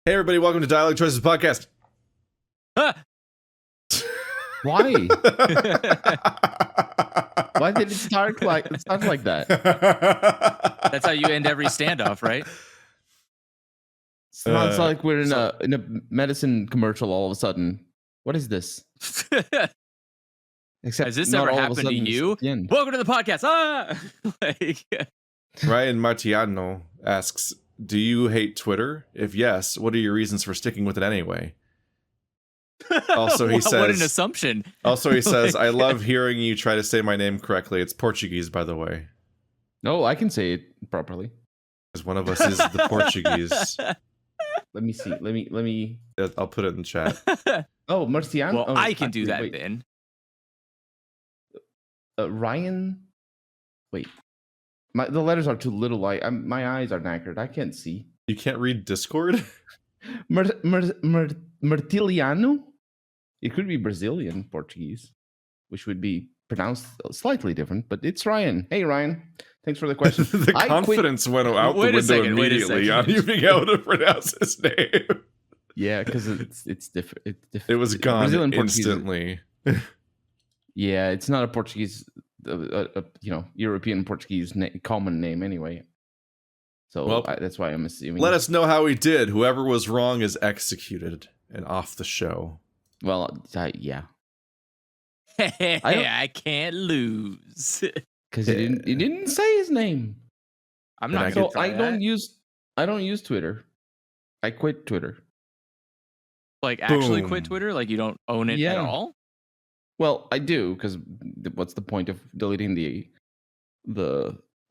Hey everybody, welcome to Dialog Choices Podcast. Why? Why did it start like that? That's how you end every standoff, right? Sounds like we're in a medicine commercial all of a sudden. What is this? Except Has this not ever all of a happened to sudden it's you? the end. Welcome to the podcast. Like, Ryan Martiano asks, do you hate Twitter? If yes, what are your reasons for sticking with it anyway? Also, he says, what an assumption. Also, he says, I love hearing you try to say my name correctly. It's Portuguese, by the way. No, I can say it properly. Because one of us is the Portuguese. Let me see. Let me. I'll put it in chat. Oh, Marciano. Well, oh, I can do that wait. then. Ryan. Wait. The letters are too little. My eyes are knackered. I can't see. You can't read Discord? Martiliano? It could be Brazilian Portuguese, which would be pronounced slightly different, but it's Ryan. Hey, Ryan. Thanks for the question. The confidence went out the window immediately on you being able to pronounce his name. Yeah, because it's different. It was gone Brazilian instantly. Yeah, it's not a Portuguese, European Portuguese common name anyway. So that's why I'm assuming. Let us know how he did. Whoever was wrong is executed and off the show. Well, yeah. I can't lose. Because he didn't say his name. I'm not. So I don't use Twitter. I quit Twitter. Like actually quit Twitter? Like you don't own it at all? Well, I do, because what's the point of deleting the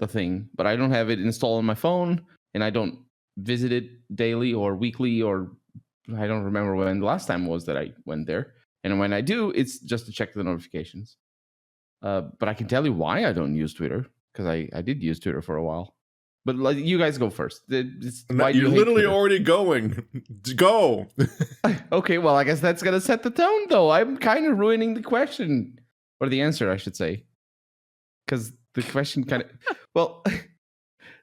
thing? But I don't have it installed on my phone, and I don't visit it daily or weekly, or I don't remember when the last time was that I went there. And when I do, it's just to check the notifications. But I can tell you why I don't use Twitter, because I did use Twitter for a while. But you guys go first. You're literally already going. Go. Okay, well, I guess that's going to set the tone, though. I'm kind of ruining the question. Or the answer, I should say. Because the question kind of... Well,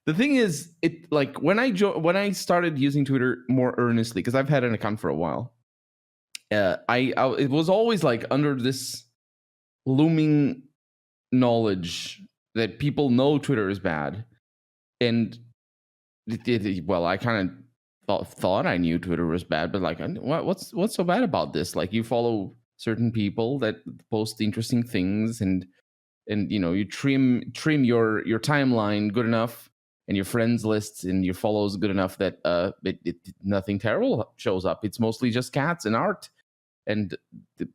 the thing is, when I started using Twitter more earnestly, because I've had an account for a while, it was always like under this looming knowledge that people know Twitter is bad. And I kind of thought I knew Twitter was bad, but like, what's so bad about this? Like, you follow certain people that post interesting things, and you trim your timeline good enough, and your friends lists and your follows good enough that nothing terrible shows up. It's mostly just cats and art, and the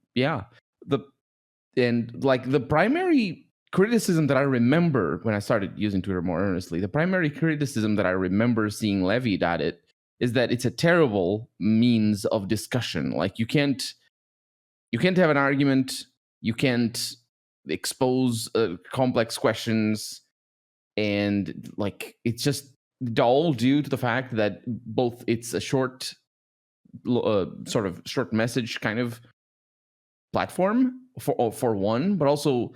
primary criticism that I remember when I started using Twitter more earnestly, the primary criticism that I remember seeing levied at it is that it's a terrible means of discussion. Like, you can't have an argument, you can't expose complex questions, and like, it's just all due to the fact that both it's a short message kind of platform for one, but also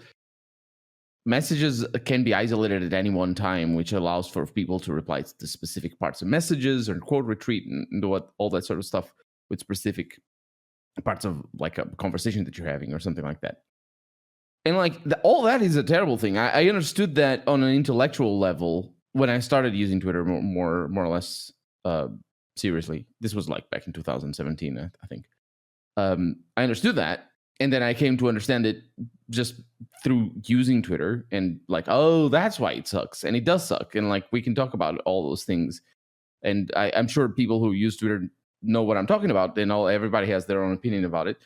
messages can be isolated at any one time, which allows for people to reply to specific parts of messages or quote retreat and all that sort of stuff with specific parts of like a conversation that you're having or something like that. And like all that is a terrible thing. I understood that on an intellectual level when I started using Twitter more or less seriously. This was like back in 2017, I think. I understood that. And then I came to understand it just through using Twitter, and like, oh, that's why it sucks. And it does suck. And like, we can talk about all those things. And I'm sure people who use Twitter know what I'm talking about. And everybody has their own opinion about it.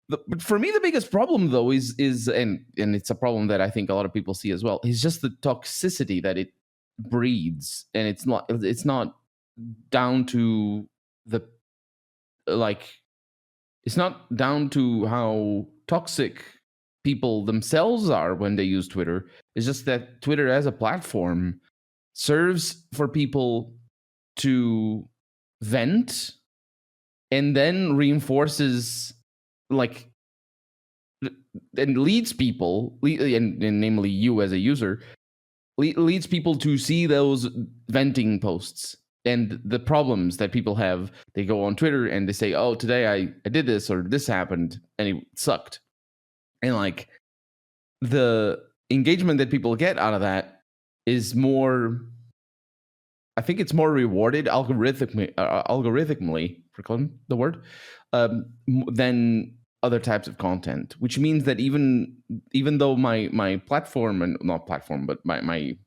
But for me, the biggest problem, though, is and it's a problem that I think a lot of people see as well, is just the toxicity that it breeds. And it's not down to it's not down to how toxic people themselves are when they use Twitter. It's just that Twitter as a platform serves for people to vent and then reinforces, like, and leads people, and namely you as a user, leads people to see those venting posts and the problems that people have, they go on Twitter and they say, oh, today I did this or this happened and it sucked. And like the engagement that people get out of that is more, I think it's more rewarded algorithmically, for the word, than other types of content, which means that even though my platform, and not platform, but my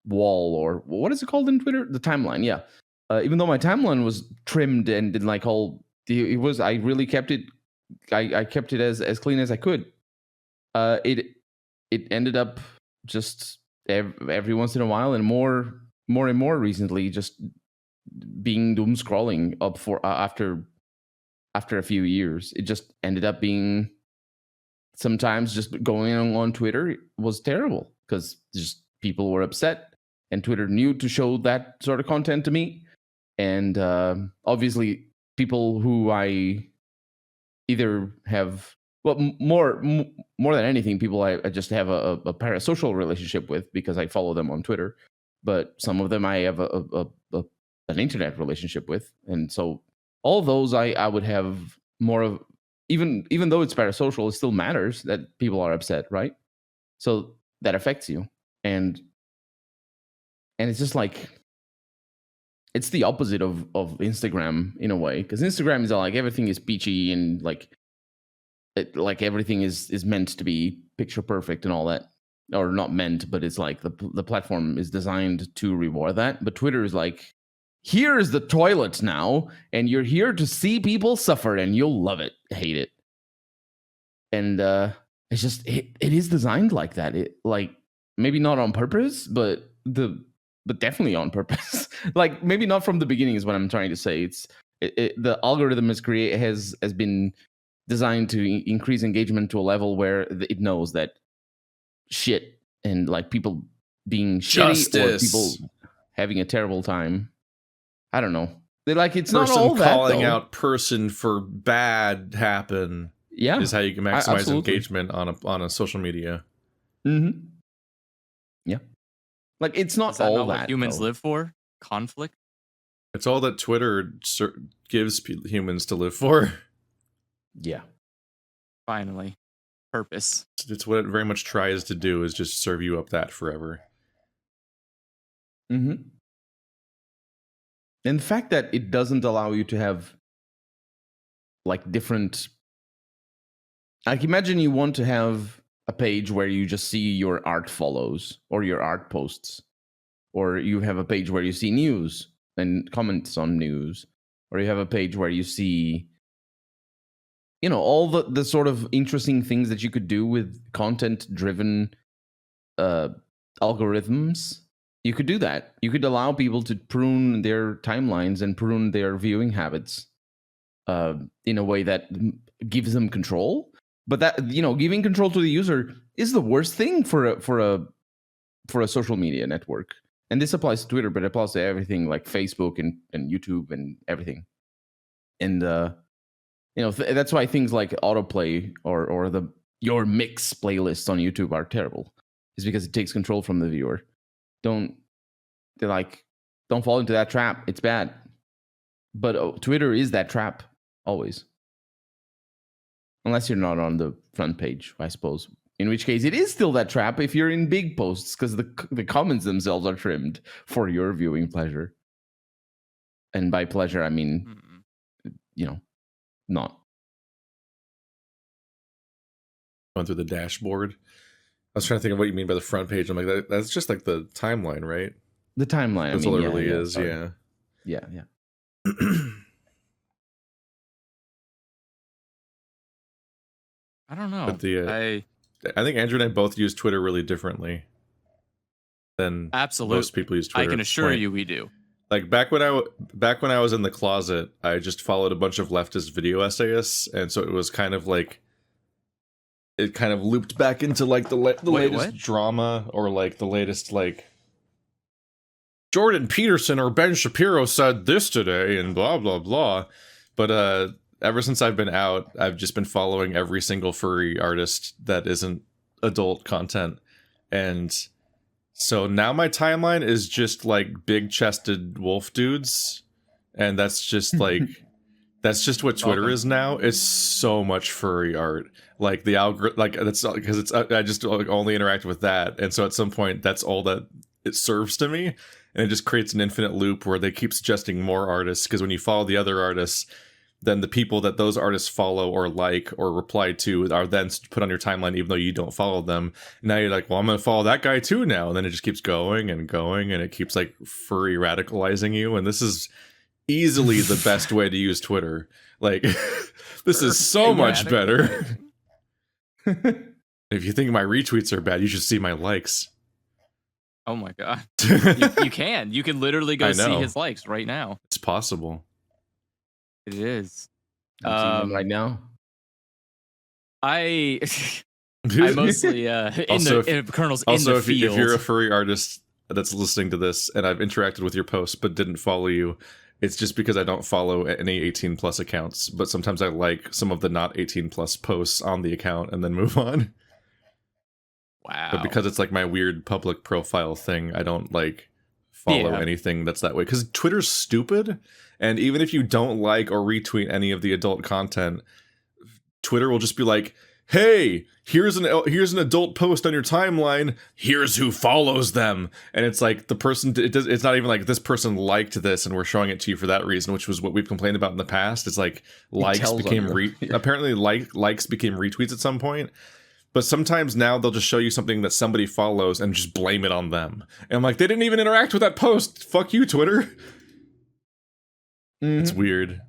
wall, or what is it called in Twitter? The timeline, yeah. Even though my timeline was trimmed and did like all, it was, I really kept it, I kept it as clean as I could. It ended up just every once in a while, and more and more recently, just being doom scrolling up for after a few years. It just ended up being, sometimes just going on Twitter was terrible because just people were upset, and Twitter knew to show that sort of content to me. And obviously, people who I either have, well, more than anything, people I just have a parasocial relationship with because I follow them on Twitter. But some of them I have an internet relationship with, and so all those I would have more of, even though it's parasocial, it still matters that people are upset, right? So that affects you, and it's just like, it's the opposite of Instagram in a way, because Instagram is like everything is peachy and like everything is meant to be picture perfect and all that, or not meant, but it's like the platform is designed to reward that. But Twitter is like, here's the toilet now, and you're here to see people suffer, and you'll love it, hate it. And it's just, it is designed like that. It, like, maybe not on purpose, but definitely on purpose. Like, maybe not from the beginning is what I'm trying to say. It's the algorithm has been designed to increase engagement to a level where it knows that shit and like people being shitty or people having a terrible time. I don't know. They're like, it's person not all that, calling though. out person for bad happen. Yeah, is how you can maximize absolutely. engagement on a social media. Mm-hmm. Yeah, like it's not that all not that what humans though. live for. Conflict. It's all that Twitter gives humans to live for. Yeah. Finally, purpose. It's what it very much tries to do, is just serve you up that forever. Mm-hmm. And the fact that it doesn't allow you to have like different, like, imagine you want to have a page where you just see your art follows or your art posts, or you have a page where you see news and comments on news, or you have a page where you see, you know, all the sort of interesting things that you could do with content driven algorithms. You could do that. You could allow people to prune their timelines and prune their viewing habits in a way that gives them control. But that, you know, giving control to the user is the worst thing for a social media network. And this applies to Twitter, but it applies to everything like Facebook and YouTube and everything. And you know, that's why things like autoplay or your mix playlists on YouTube are terrible. Is because it takes control from the viewer. Don't fall into that trap. It's bad. But Twitter is that trap always. Unless you're not on the front page, I suppose. In which case, it is still that trap if you're in big posts, because the comments themselves are trimmed for your viewing pleasure. And by pleasure, I mean, you know, not. Going through the dashboard. I was trying to think of what you mean by the front page. I'm like, that's just like the timeline, right? The timeline. That's all it really is, sorry. Yeah. I don't know. But I think Andrew and I both use Twitter really differently than most people use Twitter. I can assure you we do. Like back when I was in the closet, I just followed a bunch of leftist video essayists, and so it was kind of like, it kind of looped back into like the latest drama, or like the latest like Jordan Peterson or Ben Shapiro said this today and blah blah blah. But ever since I've been out, I've just been following every single furry artist that isn't adult content, and So now my timeline is just like big chested wolf dudes, and that's just like that's just what Twitter is now. It's so much furry art. Like the algorithm, like that's because it's I just like, only interact with that, and so at some point that's all that it serves to me, and it just creates an infinite loop where they keep suggesting more artists. Because when you follow the other artists, then the people that those artists follow or like or reply to are then put on your timeline, even though you don't follow them. Now you're like, well, I'm going to follow that guy too now, and then it just keeps going and going, and it keeps like furry radicalizing you. And this is easily the best way to use Twitter. Like, this is so much better. If you think my retweets are bad, you should see my likes. Oh my god. You can literally go see his likes right now. It's possible. It is. I'm seeing them right now. I mostly in Colonel's in the field. If you're a furry artist that's listening to this and I've interacted with your posts but didn't follow you, it's just because I don't follow any 18 plus accounts, but sometimes I like some of the not 18 plus posts on the account and then move on. Wow. But because it's like my weird public profile thing, I don't like follow anything that's that way. Because Twitter's stupid, and even if you don't like or retweet any of the adult content, Twitter will just be like, hey, here's an adult post on your timeline, here's who follows them. And it's like the person, it's not even like this person liked this and we're showing it to you for that reason, which was what we've complained about in the past. It's like likes became apparently likes became retweets at some point. But sometimes now they'll just show you something that somebody follows and just blame it on them. And I'm like, they didn't even interact with that post. Fuck you, Twitter. It's weird.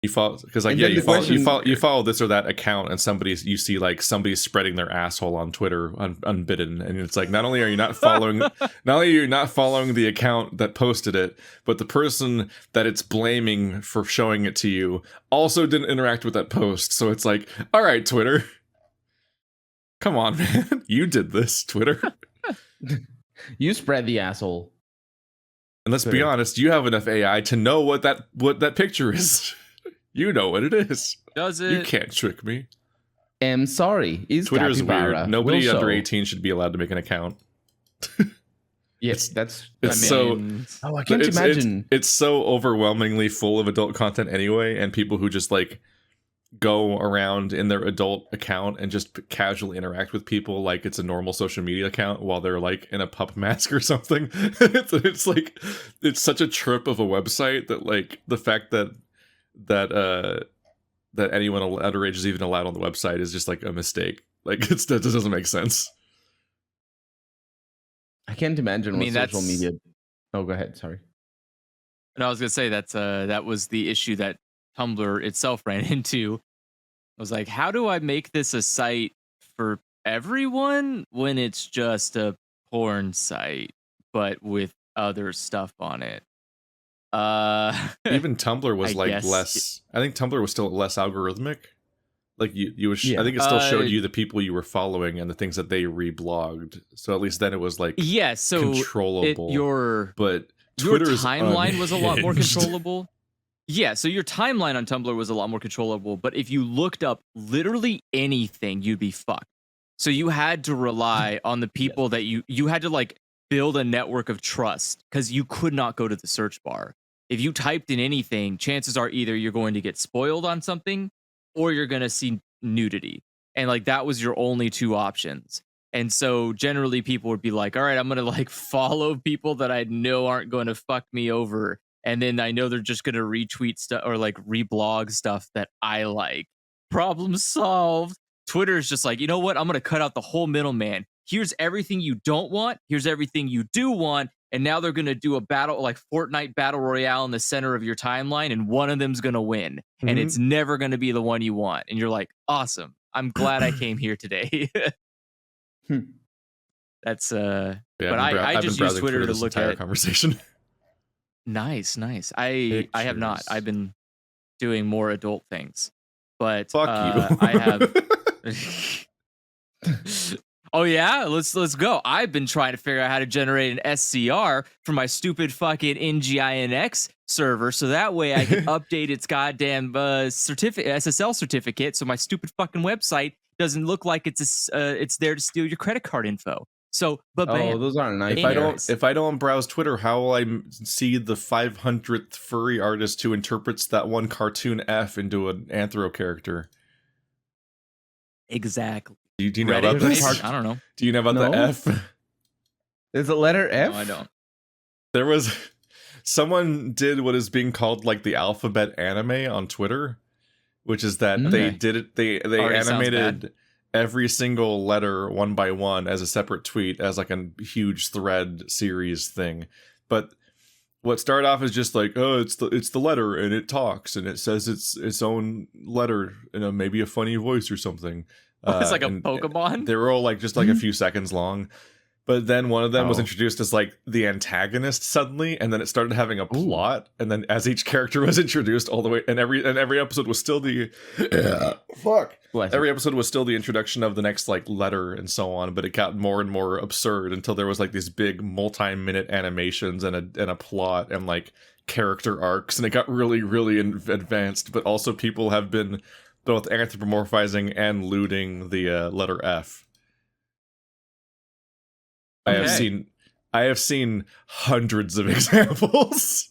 You follow because like you follow this or that account, and you see like somebody's spreading their asshole on Twitter unbidden, and it's like not only are you not following the account that posted it, but the person that it's blaming for showing it to you also didn't interact with that post. So it's like, all right, Twitter. Come on, man. You did this, Twitter. You spread the asshole. And let's be honest, you have enough AI to know what that picture is. You know what it is. Does it? You can't trick me. I'm sorry. Twitter is weird. Nobody under 18 should be allowed to make an account. Yes, I can't imagine. It's so overwhelmingly full of adult content anyway, and people who just like go around in their adult account and just casually interact with people like it's a normal social media account while they're like in a pup mask or something. It's like it's such a trip of a website that like the fact that anyone underage is even allowed on the website is just like a mistake. Like that doesn't make sense. I can't imagine what social media. Oh, go ahead. Sorry. No, I was gonna say that was the issue that Tumblr itself ran into. I was like, how do I make this a site for everyone when it's just a porn site, but with other stuff on it? Even Tumblr was less. I think Tumblr was still less algorithmic. Like you I think it still showed you the people you were following and the things that they reblogged. So at least then it was like controllable. But Twitter's timeline was a lot more controllable. Yeah, so your timeline on Tumblr was a lot more controllable, but if you looked up literally anything, you'd be fucked. So you had to rely on the people that you had to like build a network of trust because you could not go to the search bar. If you typed in anything, chances are either you're going to get spoiled on something or you're going to see nudity. And like that was your only two options. And so generally people would be like, all right, I'm going to like follow people that I know aren't going to fuck me over. And then I know they're just going to retweet stuff or like reblog stuff that I like. Problem solved. Twitter is just like, you know what? I'm going to cut out the whole middleman. Here's everything you don't want. Here's everything you do want. And now they're going to do a battle, like Fortnite Battle Royale in the center of your timeline. And one of them's going to win. Mm-hmm. And it's never going to be the one you want. And you're like, awesome. I'm glad I came here today. That's, but I just use Twitter to look at conversation. Nice. I have not. I've been doing more adult things, but fuck you. I have. Oh yeah, let's go. I've been trying to figure out how to generate an SCR for my stupid fucking NGINX server, so that way I can update its goddamn SSL certificate, so my stupid fucking website doesn't look like it's there to steal your credit card info. So, but Oh, those aren't nice. If I don't browse Twitter, how will I see the 500th furry artist who interprets that one cartoon F into an anthro character? Exactly. Do you know about this? I don't know. Do you know about the F? There's a letter F? No, I don't. There was someone did what is being called like the alphabet anime on Twitter, which is that they did it. They animated every single letter one by one as a separate tweet, as like a huge thread series thing. But what started off as just like, oh, it's the letter and it talks and it says its own letter in maybe a funny voice or something. It's like a Pokemon. They were all like just like a few seconds long. But then one of them was introduced as like the antagonist suddenly, and then it started having a plot. And then as each character was introduced all the way, and every episode was still the every episode was still the introduction of the next like letter and so on. But it got more and more absurd until there was like these big multi-minute animations and a plot and like character arcs, and it got really really advanced. But also people have been both anthropomorphizing and looting the letter F. Okay. I have seen hundreds of examples.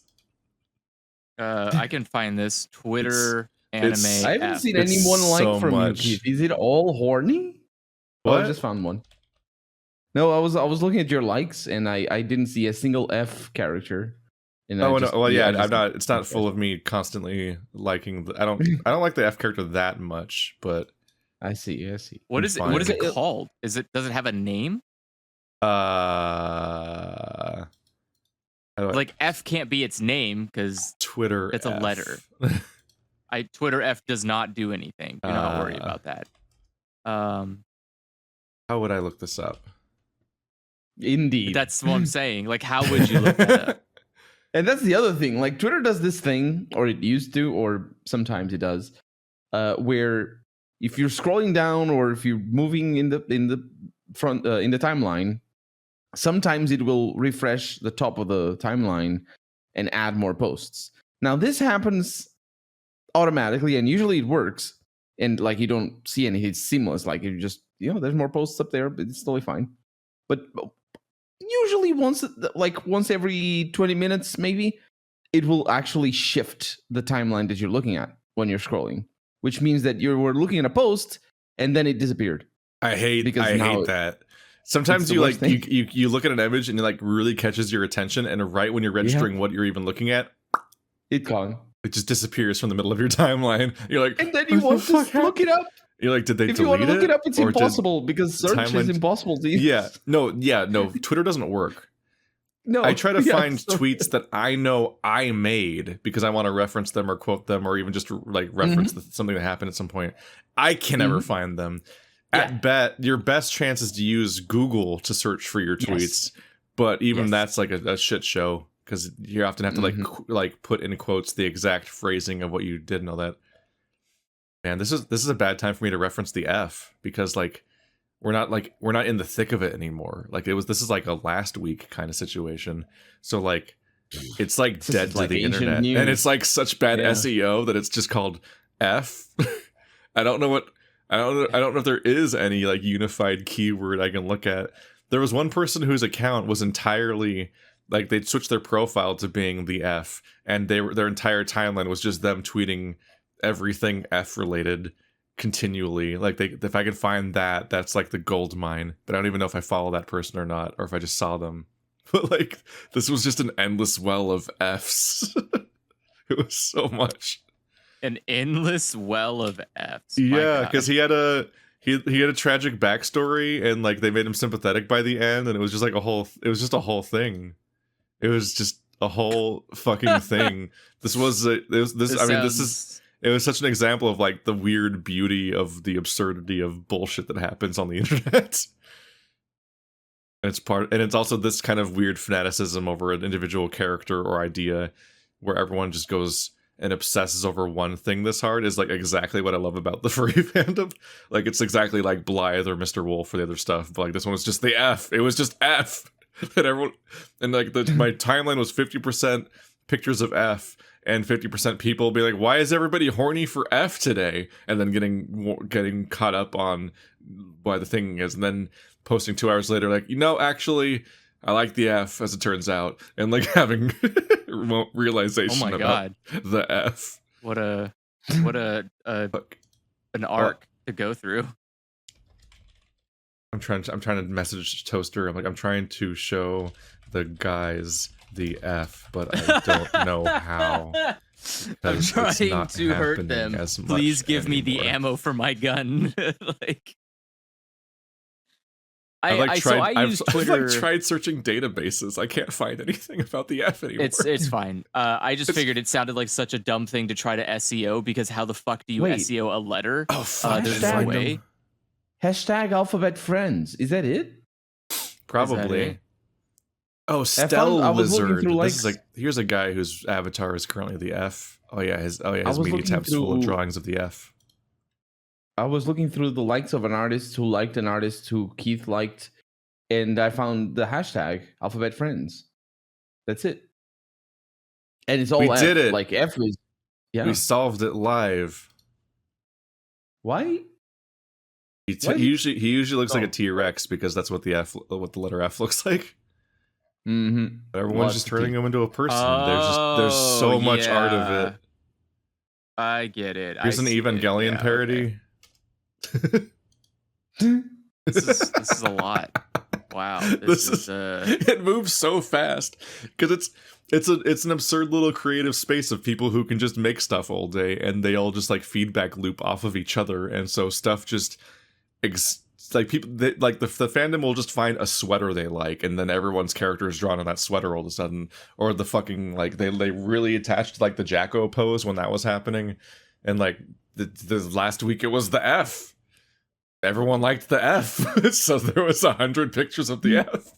I can find this Twitter anime. I haven't app. seen anyone like from you, Keith. Is it all horny? What? Oh, I just found one. No, I was looking at your likes and I didn't see a single F character. And I'm not. It's not full of me constantly liking. I don't like the F character that much, but I see. What is it? What is it called? Does it have a name? Like F can't be its name because Twitter. It's a letter. Twitter F does not do anything. Do not worry about that. How would I look this up? Indeed, that's what I'm saying. Like, how would you look that up? And that's the other thing. Like Twitter does this thing, or it used to, or sometimes it does, where if you're scrolling down or if you're moving in the front in the timeline, sometimes it will refresh the top of the timeline and add more posts. Now this happens automatically, and usually it works. And like you don't see anything, it's seamless. Like you just there's more posts up there, but it's totally fine. But usually once every 20 minutes, maybe it will actually shift the timeline that you're looking at when you're scrolling, which means that you were looking at a post and then it disappeared. I hate that. Sometimes you like you look at an image and it like really catches your attention, and right when you're registering what you're even looking at, it's gone. It just disappears from the middle of your timeline. You're like, and then you want to look it up. You're like, did they? If you want to look it up, it's impossible because search is impossible to use. Yeah, no. Twitter doesn't work. No, I try to find tweets that I know I made because I want to reference them or quote them or even just like reference something that happened at some point. I can never find them. Your best chance is to use Google to search for your tweets, but even that's like a shit show because you often have to like put in quotes the exact phrasing of what you did and all that. Man, this is a bad time for me to reference the F because like we're not in the thick of it anymore. Like this is like a last week kind of situation. So like it's like dead to the internet, and it's like such bad SEO that it's just called F. I don't know if there is any like unified keyword I can look at. There was one person whose account was entirely like they'd switched their profile to being the F, and their entire timeline was just them tweeting everything F related continually. Like if I could find that's like the gold mine. But I don't even know if I follow that person or not, or if I just saw them. But like this was just an endless well of Fs. It was so much. An endless well of Fs. Yeah, because he had a tragic backstory, and like they made him sympathetic by the end, and it was just like a whole thing. It was just a whole fucking thing. It was such an example of like the weird beauty of the absurdity of bullshit that happens on the internet. And it's also this kind of weird fanaticism over an individual character or idea where everyone just goes and obsesses over one thing this hard is like exactly what I love about the furry fandom. Like it's exactly like Blythe or Mr. Wolf for the other stuff, but like this one was just the F. It was just F. And everyone, and like my timeline was 50% pictures of F, and 50% people be like, why is everybody horny for F today? And then getting caught up on why the thing is, and then posting 2 hours later like, actually I like the F, as it turns out, and like having realization about the F. What a an arc to go through. I'm trying to message Toaster. I'm like, I'm trying to show the guys the F, but I don't know how. I'm trying to hurt them. Please give me the ammo for my gun. Like, I've tried searching databases. I can't find anything about the F anymore. It's fine. I just figured it sounded like such a dumb thing to try to SEO, because how the fuck do you SEO a letter? Oh, fuck. There's no way. Hashtag alphabet friends. Is that it? Probably. Oh, Stell Lizard. This is like, here's a guy whose avatar is currently the F. Oh yeah, his media tab's full of drawings of the F. I was looking through the likes of an artist who liked an artist who Keith liked, and I found the hashtag alphabet friends. That's it. And it's all we F. did it. Like F is, yeah. We solved it live. Why? He usually looks like a T-Rex, because that's what the letter F looks like. Mm-hmm. But everyone's just turning him into a person. There's so much art of it. I get it. Here's an Evangelion parody. Okay. This is a lot. Wow. This is it moves so fast because it's an absurd little creative space of people who can just make stuff all day, and they all just like feedback loop off of each other, and so stuff just like people like the fandom will just find a sweater they like, and then everyone's character is drawn on that sweater all of a sudden, or the fucking like they really attached like the Jacko pose when that was happening, and like the last week it was the F. Everyone liked the F, so there was 100 pictures of the F.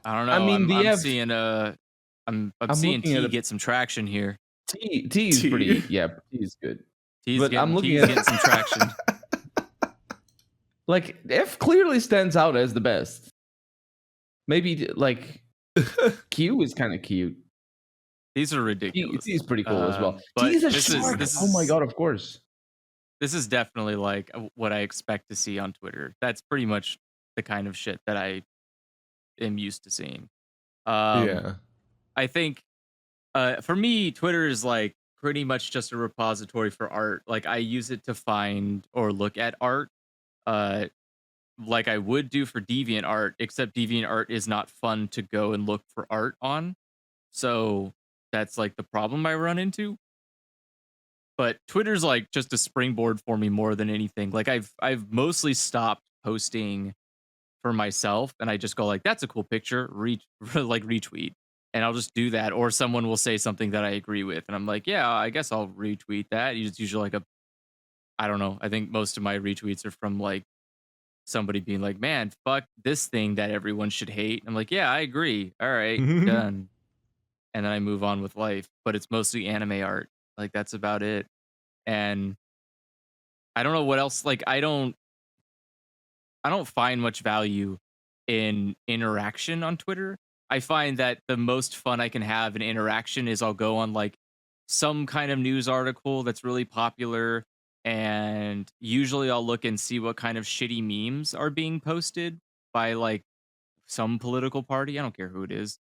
I don't know. I mean, I'm seeing I'm seeing T get some traction here. T is pretty. Yeah, T is good. I'm looking at getting some traction. Like F clearly stands out as the best. Maybe like Q is kind of cute. These are ridiculous. T is pretty cool as well. T is a shark. Oh my god, of course. This is definitely like what I expect to see on Twitter. That's pretty much the kind of shit that I am used to seeing. Yeah. I think for me, Twitter is like pretty much just a repository for art. Like I use it to find or look at art. Like I would do for DeviantArt, except DeviantArt is not fun to go and look for art on. So that's like the problem I run into. But Twitter's like just a springboard for me more than anything. Like I've mostly stopped posting for myself, and I just go like, that's a cool picture, retweet. And I'll just do that, or someone will say something that I agree with, and I'm like, yeah, I guess I'll retweet that. It's usually like I don't know. I think most of my retweets are from like somebody being like, man, fuck this thing that everyone should hate. I'm like, yeah, I agree. All right, done. And then I move on with life. But it's mostly anime art. Like that's about it. And I don't know what else. Like I don't find much value in interaction on Twitter. I find that the most fun I can have in interaction is I'll go on like some kind of news article that's really popular, and usually I'll look and see what kind of shitty memes are being posted by like some political party. I don't care who it is.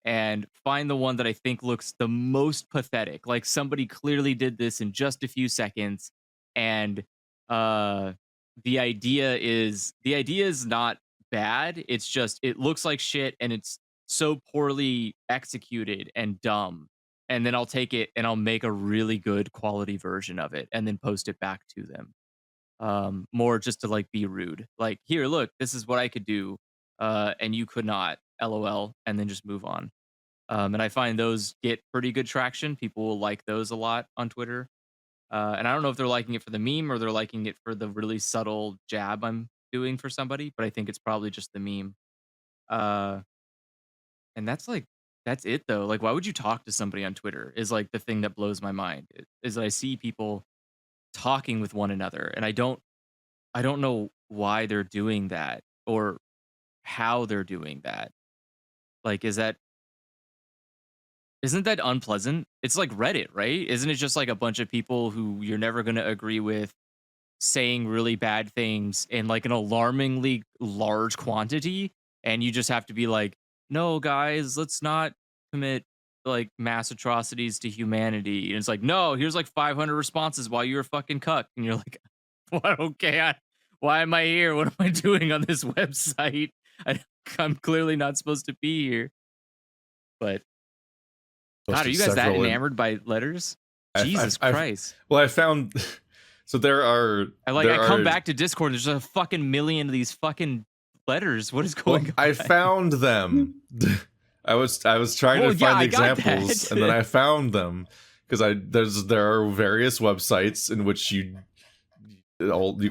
And find the one that I think looks the most pathetic. Like somebody clearly did this in just a few seconds. And the idea is not bad. It's just it looks like shit, and it's so poorly executed and dumb. And then I'll take it and I'll make a really good quality version of it and then post it back to them. More just to like be rude. Like, here, look, this is what I could do. And you could not, LOL, and then just move on. And I find those get pretty good traction. People will like those a lot on Twitter. And I don't know if they're liking it for the meme or they're liking it for the really subtle jab I'm doing for somebody, but I think it's probably just the meme. And that's it though. Like, why would you talk to somebody on Twitter is like the thing that blows my mind. Is that I see people talking with one another, and I don't know why they're doing that or how they're doing that. Like, is that Isn't that unpleasant? It's like Reddit, right? Isn't it just like a bunch of people who you're never going to agree with saying really bad things in like an alarmingly large quantity, and you just have to be like, no guys, let's not commit like mass atrocities to humanity. And it's like, no, here's like 500 responses while you're a fucking cuck. And you're like, well, okay, why am I here? What am I doing on this website? I'm clearly not supposed to be here. But God, are you guys that enamored by letters? Jesus Christ. Well, I found so there are I come back to Discord, there's a fucking million of these fucking letters. What is going on? I found them. I was trying to find the examples, and then I found them because there are various websites in which you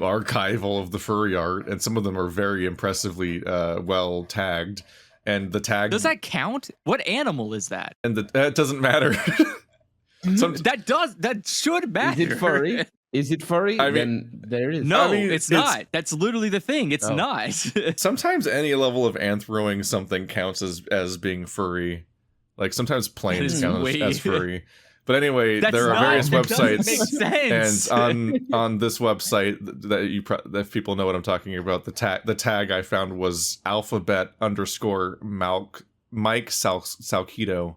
archive all of the furry art, and some of them are very impressively well tagged. And the tag, does that count? What animal is that? And it doesn't matter. That should matter. Is it furry? Is it furry? I mean, then there is. No, it's not. That's literally the thing. It's not. Sometimes any level of anthroing something counts as being furry. Like sometimes planes count as furry. But anyway, there are various websites, and on this website that people know what I'm talking about. The tag I found was alphabet _ Mike Salcedo,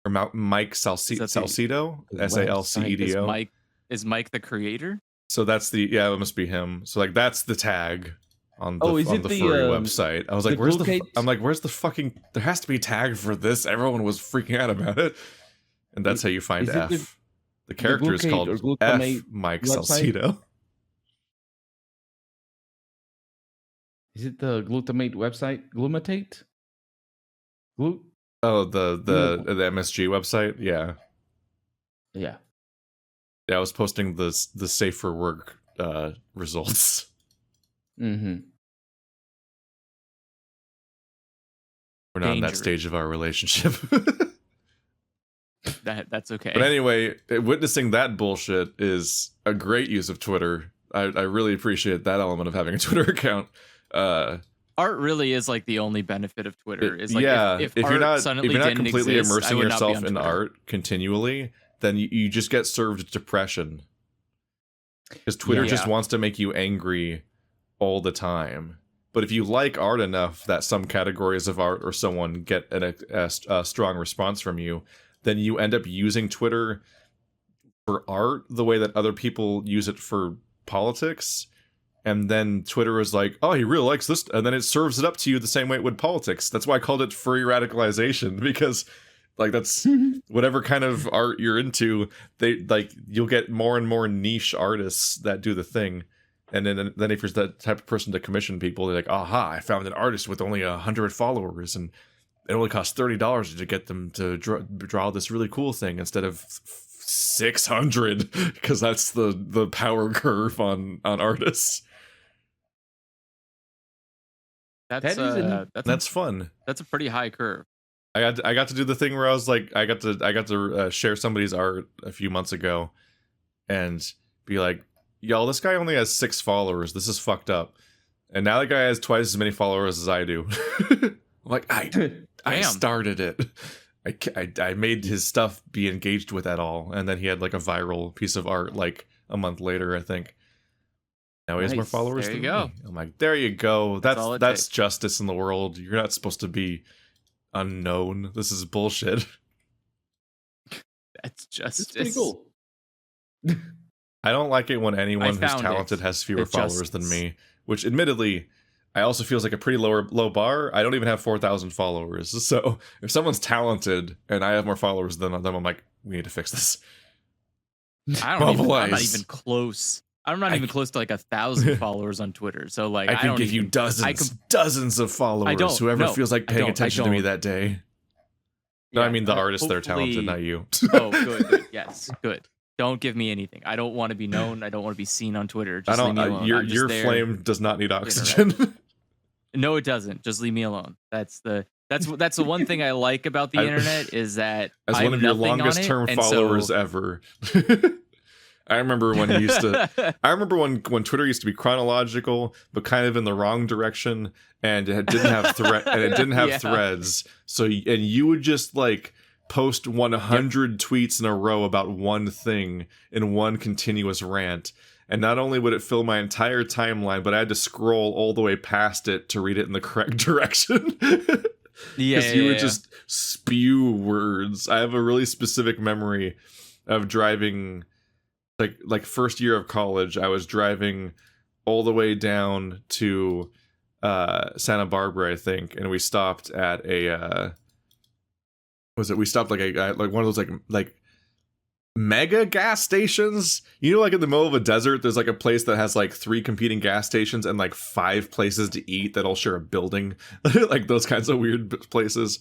or Mike Salcedo, SALCEDO. Is Mike the creator? So that's it must be him. So like that's the tag on the furry website. I was like, where's the fucking? There has to be a tag for this. Everyone was freaking out about it. And that's how you find F. The character is called F. Mike Salcedo. Is it the glutamate website? Glumatate? Oh, the MSG website? Yeah. Yeah. Yeah, I was posting the safe for work results. Mm-hmm. We're not in that stage of our relationship. That's okay. But anyway, witnessing that bullshit is a great use of Twitter. I really appreciate that element of having a Twitter account. Art really is like the only benefit of Twitter. Is like if you're not completely immersing yourself in art continually, then you just get served depression. Because Twitter just wants to make you angry all the time. But if you like art enough that some categories of art or someone get a strong response from you, then you end up using Twitter for art the way that other people use it for politics. And then Twitter is like, oh, he really likes this. And then it serves it up to you the same way it would politics. That's why I called it furry radicalization, because like that's whatever kind of art you're into, you'll get more and more niche artists that do the thing. And then if you're that type of person to commission people, they're like, aha, I found an artist with only 100 followers, and it only costs $30 to get them to draw this really cool thing instead of 600, because that's the power curve on artists. That's fun. That's a pretty high curve. I got to do the thing where I was like, I got to share somebody's art a few months ago, and be like, y'all, this guy only has 6 followers. This is fucked up. And now the guy has twice as many followers as I do. I'm like, I started it. I made his stuff be engaged with at all, and then he had like a viral piece of art like a month later, I think. Now he has more followers. There you go. Me. I'm like, there you go. That's justice in the world. You're not supposed to be unknown. This is bullshit. That's justice. It's pretty cool. I don't like it when anyone who's talented has fewer followers than me, which admittedly I also feels like a pretty low bar. I don't even have 4,000 followers. So if someone's talented and I have more followers than them, I'm like, we need to fix this. I'm not even close. I'm not even close to like 1,000 followers on Twitter. So like, I can give you dozens of followers. Whoever feels like paying attention to me that day. No, I mean the artists that are talented, not you. Oh, good. Yes, good. Don't give me anything. I don't want to be known. I don't want to be seen on Twitter. Just leave me alone. Your flame does not need oxygen. No, it doesn't. Just leave me alone. That's the one thing I like about the internet is that as one of your longest term followers ever. I remember when he used to. I remember when Twitter used to be chronological, but kind of in the wrong direction, and it didn't have threads. So you would just like post 100 tweets in a row about one thing in one continuous rant. And not only would it fill my entire timeline, but I had to scroll all the way past it to read it in the correct direction. Because you would just spew words. I have a really specific memory of driving, like first year of college. I was driving all the way down to Santa Barbara, I think, and we stopped at a we stopped like one of those like mega gas stations. You know, like in the middle of a desert, there's like a place that has like 3 competing gas stations and like 5 places to eat that all share a building. Like those kinds of weird places.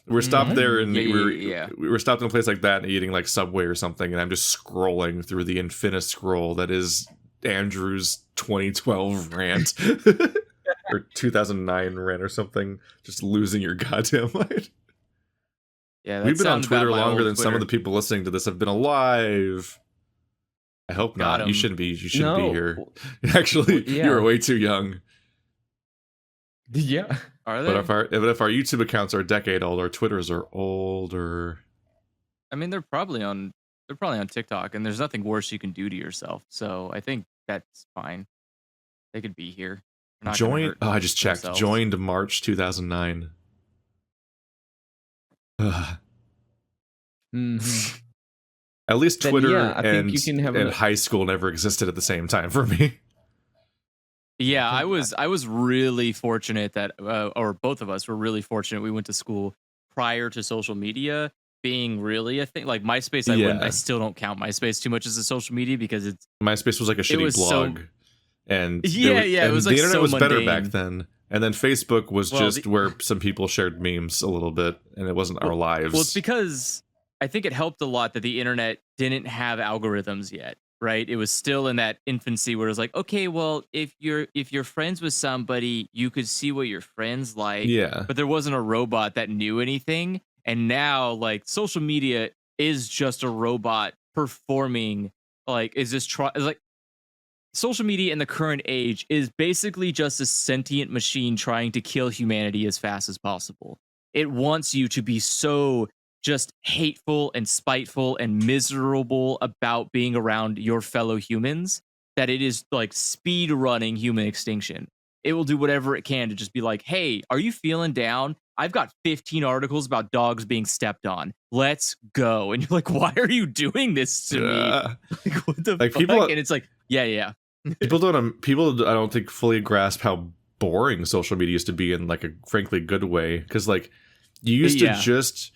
We're stopped there, and we were stopped in a place like that and eating like Subway or something, and I'm just scrolling through the infinite scroll that is Andrew's 2012 rant. Or 2009 rant or something, just losing your goddamn mind. Yeah, we've been on Twitter longer than some of the people listening to this have been alive. I hope not. You shouldn't be. You shouldn't be here. Actually, you're way too young. Yeah, are they? But if our YouTube accounts are a decade old, our Twitters are older. I mean, they're probably on TikTok, and there's nothing worse you can do to yourself. So I think that's fine. They could be here. Joined. Oh, I just checked. Themselves. Joined March 2009. At least Twitter and high school never existed at the same time for me. Yeah, I was really fortunate that, or both of us were really fortunate. We went to school prior to social media being really a thing. Like MySpace, I still don't count MySpace too much as a social media because MySpace was like a shitty blog. So, and it was the like internet was better mundane. back then, and then Facebook was where some people shared memes a little bit, and it wasn't our lives. Well, it's because I think it helped a lot that the internet didn't have algorithms yet, right? It was still in that infancy where it was like, okay, well, if you're friends with somebody, you could see what your friends like, but there wasn't a robot that knew anything. And now, like, social media is just a robot performing, like, social media in the current age is basically just a sentient machine trying to kill humanity as fast as possible. It wants you to be so just hateful and spiteful and miserable about being around your fellow humans that it is like speed running human extinction. It will do whatever it can to just be like, hey, are you feeling down? I've got 15 articles about dogs being stepped on. Let's go. And you're like, why are you doing this to me? Like, what the fuck? And it's like, yeah. People I don't think fully grasp how boring social media used to be in like a frankly good way. Because like you used to just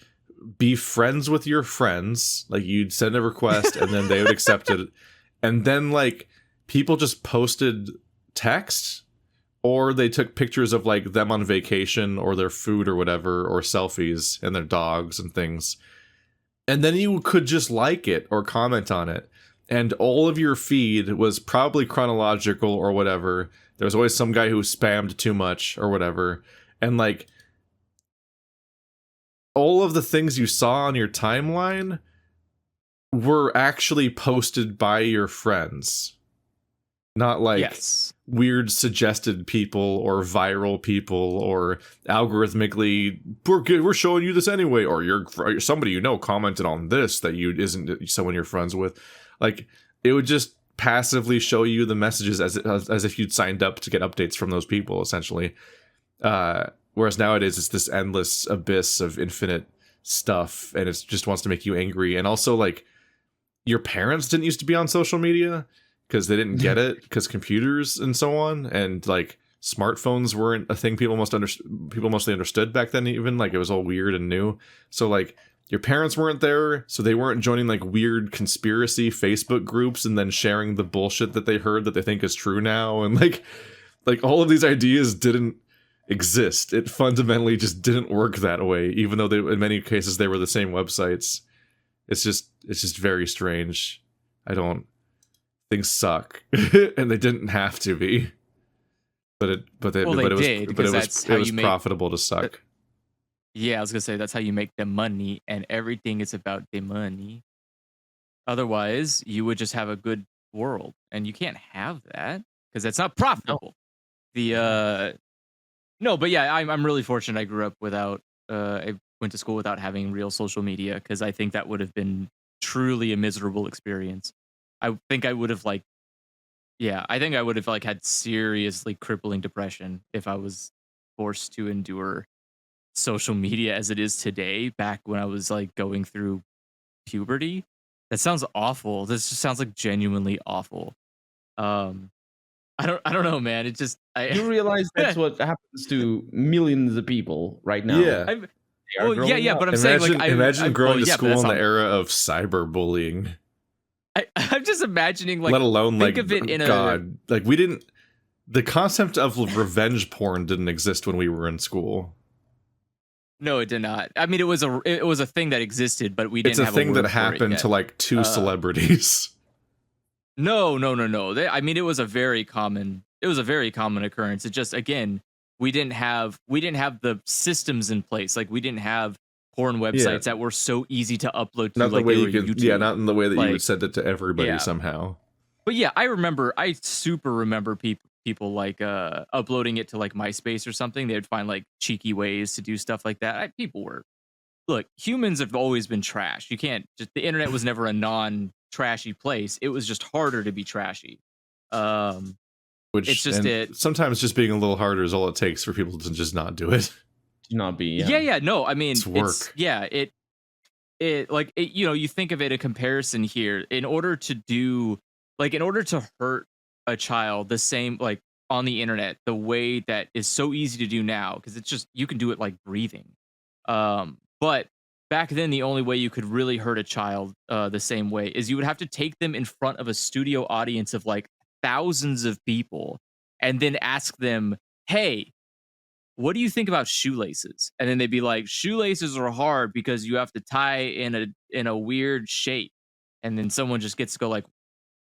be friends with your friends. Like you'd send a request and then they would accept it. And then like people just posted text, or they took pictures of like them on vacation or their food or whatever, or selfies and their dogs and things. And then you could just like it or comment on it. And all of your feed was probably chronological or whatever. There was always some guy who spammed too much or whatever. And like all of the things you saw on your timeline were actually posted by your friends. Not like weird suggested people or viral people or algorithmically, we're showing you this anyway, or you're somebody you know commented on this that you isn't someone you're friends with. Like it would just passively show you the messages as if you'd signed up to get updates from those people, essentially. Whereas nowadays it's this endless abyss of infinite stuff, and it just wants to make you angry. And also, like, your parents didn't used to be on social media because they didn't get it, because computers and so on, and like smartphones weren't a thing people mostly understood back then. Even like it was all weird and new. So like your parents weren't there, so they weren't joining like weird conspiracy Facebook groups and then sharing the bullshit that they heard that they think is true now, and like all of these ideas didn't exist. It fundamentally just didn't work that way, even though in many cases they were the same websites. It's just very strange. Things suck, and they didn't have to be, but it was profitable to suck. Yeah, I was gonna say that's how you make the money, and everything is about the money. Otherwise, you would just have a good world, and you can't have that because that's not profitable. No. But yeah, I'm really fortunate. I grew up without. I went to school without having real social media, because I think that would have been truly a miserable experience. I think I would have like, yeah, I think I would have like had seriously crippling depression if I was forced to endure social media as it is today, back when I was like going through puberty. That sounds awful. This just sounds like genuinely awful. Um, I don't know, man. It just You realize that's what happens to millions of people right now. Yeah. I'm, They are well, growing up. but I'm Imagine, saying like imagine growing well, to yeah, but school that's in the not- era of cyberbullying. I'm just imagining like let alone think like of it in God, like we didn't. The concept of revenge porn didn't exist when we were in school. No, it did not. I mean, it was a thing that existed, but we didn't It's a have thing a word that for it happened yet. to like two celebrities. No. I mean, it was a very common occurrence. It just, again, we didn't have the systems in place. Like, we didn't have porn websites that were so easy to upload to, Not the like way they you were could, YouTube. yeah, not in the way that you Like, would send it to everybody yeah. somehow. But yeah, I super remember people like uploading it to like MySpace or something. They'd find like cheeky ways to do stuff like that. Look, humans have always been trash. You can't just, the internet was never a non-trashy place. It was just harder to be trashy. Which it's just sometimes just being a little harder is all it takes for people to just not do it. To not be. Yeah. No, I mean, It's work. You think of it a comparison here. In order to hurt a child the same, like on the internet, the way that is so easy to do now, because it's just, you can do it like breathing. But back then, the only way you could really hurt a child the same way is you would have to take them in front of a studio audience of like thousands of people and then ask them, hey, what do you think about shoelaces? And then they'd be like, shoelaces are hard because you have to tie in a weird shape. And then someone just gets to go like,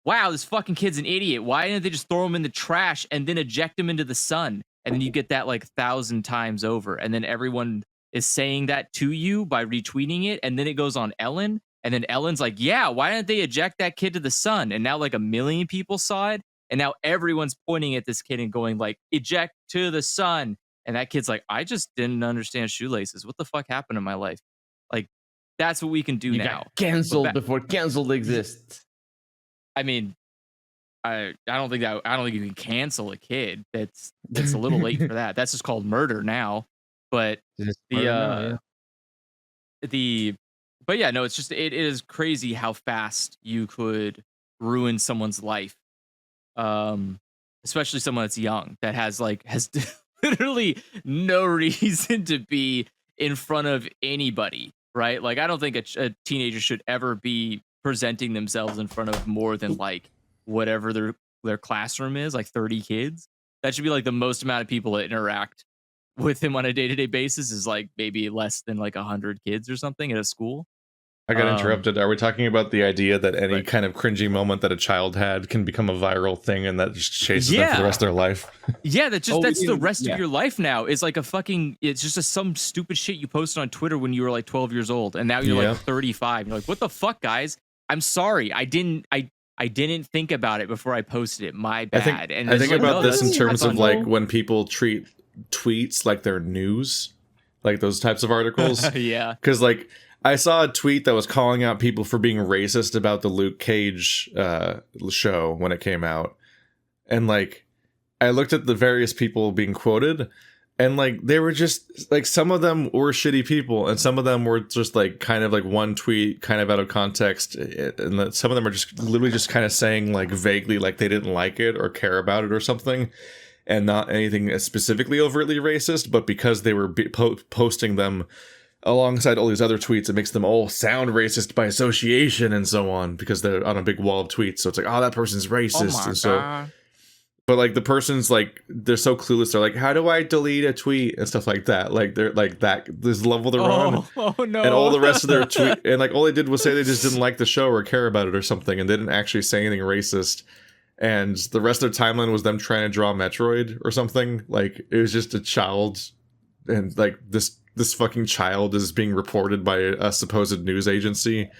wow, this fucking kid's an idiot. Why didn't they just throw him in the trash and then eject him into the sun? And then you get that like 1,000 times over. And then everyone is saying that to you by retweeting it. And then it goes on Ellen. And then Ellen's like, yeah, why didn't they eject that kid to the sun? And now like 1 million people saw it. And now everyone's pointing at this kid and going like, eject to the sun. And that kid's like, I just didn't understand shoelaces. What the fuck happened in my life? Like, that's what we can do You now. got canceled before canceled exists. I mean, I don't think you can cancel a kid. That's a little late for that. That's just called murder now. But it's just it is crazy how fast you could ruin someone's life. Especially someone that's young, that has literally no reason to be in front of anybody, right? Like, I don't think a teenager should ever be presenting themselves in front of more than like whatever their classroom is, like 30 kids. That should be like the most amount of people that interact with him on a day-to-day basis is like maybe less than like 100 kids or something at a school. I got interrupted. Are we talking about the idea that any kind of cringy moment that a child had can become a viral thing and that just chases them for the rest of their life? Yeah, that's the rest of your life now. Is like it's just some stupid shit you posted on Twitter when you were like 12 years old, and now you're like 35. You're like, what the fuck, guys? I'm sorry. I didn't think about it before I posted it. My bad. I think about this in terms of like when people treat tweets like they're news, like those types of articles. Yeah. Because like, I saw a tweet that was calling out people for being racist about the Luke Cage show when it came out. And like, I looked at the various people being quoted, and like, they were just like, some of them were shitty people, and some of them were just like kind of like one tweet kind of out of context. And some of them are just literally just kind of saying like vaguely like they didn't like it or care about it or something. And not anything specifically overtly racist, but because they were posting them alongside all these other tweets, it makes them all sound racist by association and so on, because they're on a big wall of tweets. So it's like, oh, that person's racist. Oh my and so, God. But like the person's like, they're so clueless. They're like, how do I delete a tweet and stuff like that? Like they're like that, this level they're on. Oh no. And all the rest of their tweet, and like all they did was say they just didn't like the show or care about it or something, and they didn't actually say anything racist. And the rest of their timeline was them trying to draw Metroid or something. Like, it was just a child, and like this fucking child is being reported by a supposed news agency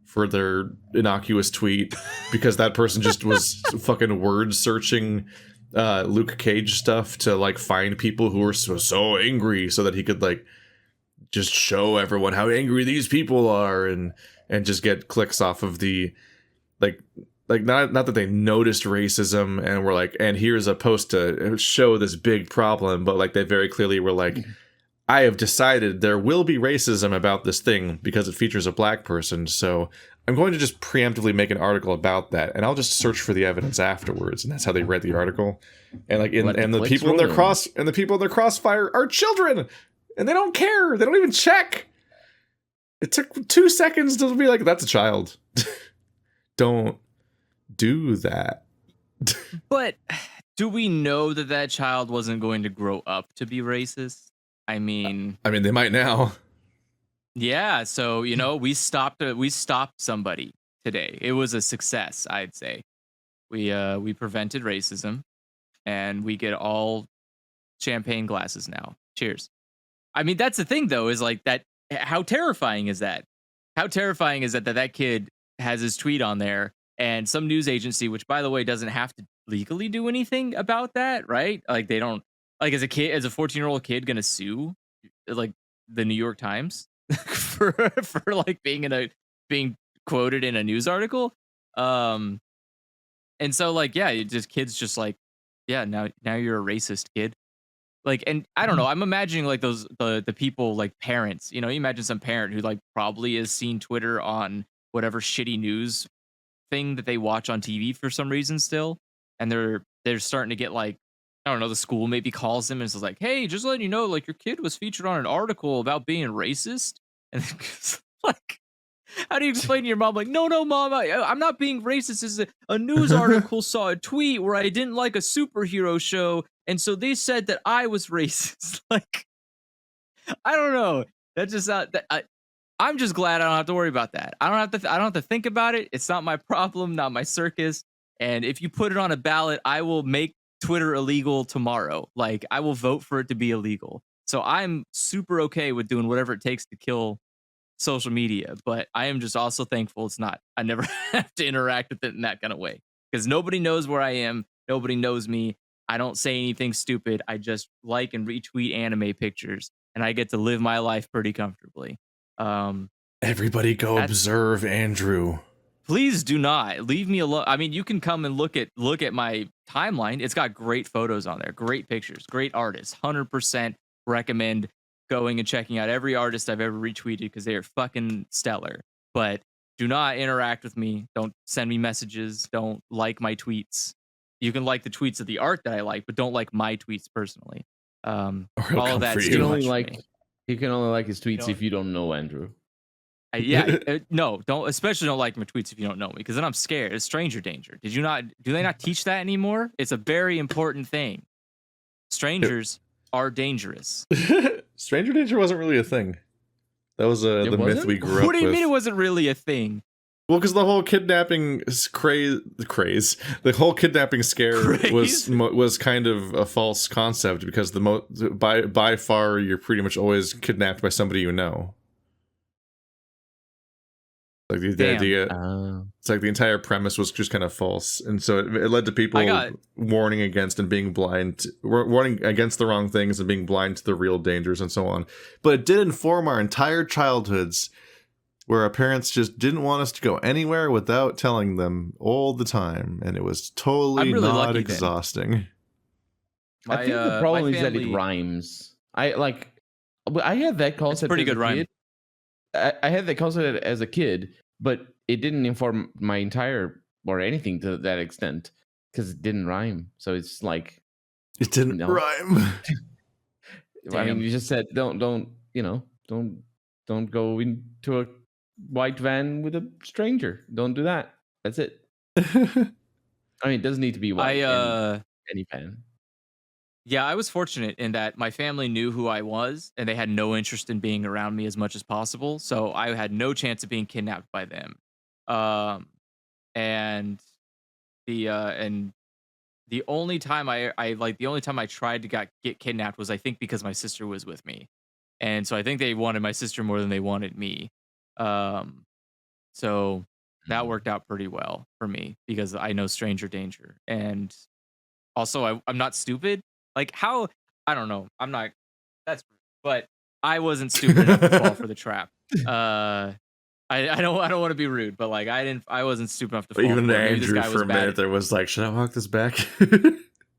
for their innocuous tweet because that person just was fucking word searching Luke Cage stuff to like find people who were so angry so that he could like just show everyone how angry these people are, and just get clicks off of the like not that they noticed racism and were like, and here's a post to show this big problem, but like they very clearly were like, I have decided there will be racism about this thing because it features a black person, so I'm going to just preemptively make an article about that, and I'll just search for the evidence afterwards. And that's how they read the article. And like, and the people in their crossfire are children, and they don't care. They don't even check. It took 2 seconds to be like, that's a child. Don't do that. But do we know that that child wasn't going to grow up to be racist? I mean, they might now. Yeah, so we stopped somebody today. It was a success, I'd say. We prevented racism, and we get all champagne glasses now. Cheers. I mean, that's the thing though, is like that. How terrifying is that? How terrifying is that kid has his tweet on there, and some news agency, which by the way doesn't have to legally do anything about that, right? Like they don't. Like as a 14-year-old kid gonna sue like the New York Times for like being quoted in a news article. And so like, yeah, kids just like, yeah, now you're a racist kid. Like, and I don't know, I'm imagining like the people like parents, you imagine some parent who like probably has seen Twitter on whatever shitty news thing that they watch on TV for some reason still, and they're starting to get like, I don't know, the school maybe calls them and is like, hey, just letting you know, like your kid was featured on an article about being racist. And like, how do you explain to your mom? Like, no, mom, I'm not being racist. This is a news article saw a tweet where I didn't like a superhero show, and so they said that I was racist. Like, I don't know. That's just not that. I'm just glad I don't have to worry about that. I don't have to think about it. It's not my problem, not my circus. And if you put it on a ballot, I will make Twitter illegal tomorrow. Like, I will vote for it to be illegal. So I'm super okay with doing whatever it takes to kill social media. But I am just also thankful it's not. I never have to interact with it in that kind of way, because nobody knows where I am. Nobody knows me. I don't say anything stupid. I just like and retweet anime pictures, and I get to live my life pretty comfortably. Everybody go observe Andrew. Please do not leave me alone. I mean, you can come and look at my timeline. It's got great photos on there, great pictures, great artists. 100% recommend going and checking out every artist I've ever retweeted, because they are fucking stellar. But do not interact with me. Don't send me messages. Don't like my tweets. You can like the tweets of the art that I like, but don't like my tweets personally. All of that's too much for me. You can only like his tweets if you don't know Andrew. No, especially don't like my tweets if you don't know me, because then I'm scared. It's stranger danger. Do they not teach that anymore? It's a very important thing. Strangers are dangerous. Stranger danger wasn't really a thing. That was the myth we grew up with. What do you mean it wasn't really a thing? Well, because the whole kidnapping craze, the whole kidnapping scare was kind of a false concept, because by far you're pretty much always kidnapped by somebody you know. Like the idea, it's like the entire premise was just kind of false, and so it led to people warning against and being blind, warning against the wrong things and being blind to the real dangers and so on. But it did inform our entire childhoods, where our parents just didn't want us to go anywhere without telling them all the time, and it was totally not exhausting. I think the problem is that it rhymes. I had that concept. It's pretty good rhyme. I had that concept as a kid, but it didn't inform my entire or anything to that extent, because it didn't rhyme. So it's like it didn't rhyme. I mean, you just said don't go into a white van with a stranger. Don't do that. That's it. I mean, it doesn't need to be white. Any van. Yeah, I was fortunate in that my family knew who I was, and they had no interest in being around me as much as possible. So I had no chance of being kidnapped by them. And the only time the only time I tried to get kidnapped was, I think, because my sister was with me, and so I think they wanted my sister more than they wanted me. So that worked out pretty well for me, because I know stranger danger, and also I'm not stupid. Like, how, I don't know. I'm not, but I wasn't stupid enough to fall for the trap. I don't want to be rude, but like I wasn't stupid enough to fall. Even for it. Maybe this Andrew guy for was a bad minute at- there was like, should I walk this back?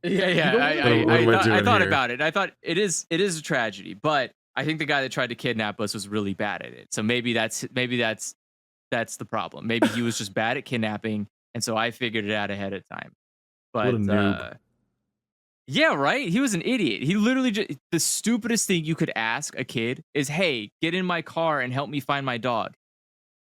Yeah. What am I I doing thought here? about it. I thought it is a tragedy, but I think the guy that tried to kidnap us was really bad at it. So maybe that's the problem. Maybe he was just bad at kidnapping, and so I figured it out ahead of time. But What a noob. yeah, right. He was an idiot. He literally just the stupidest thing you could ask a kid is, "Hey, get in my car and help me find my dog."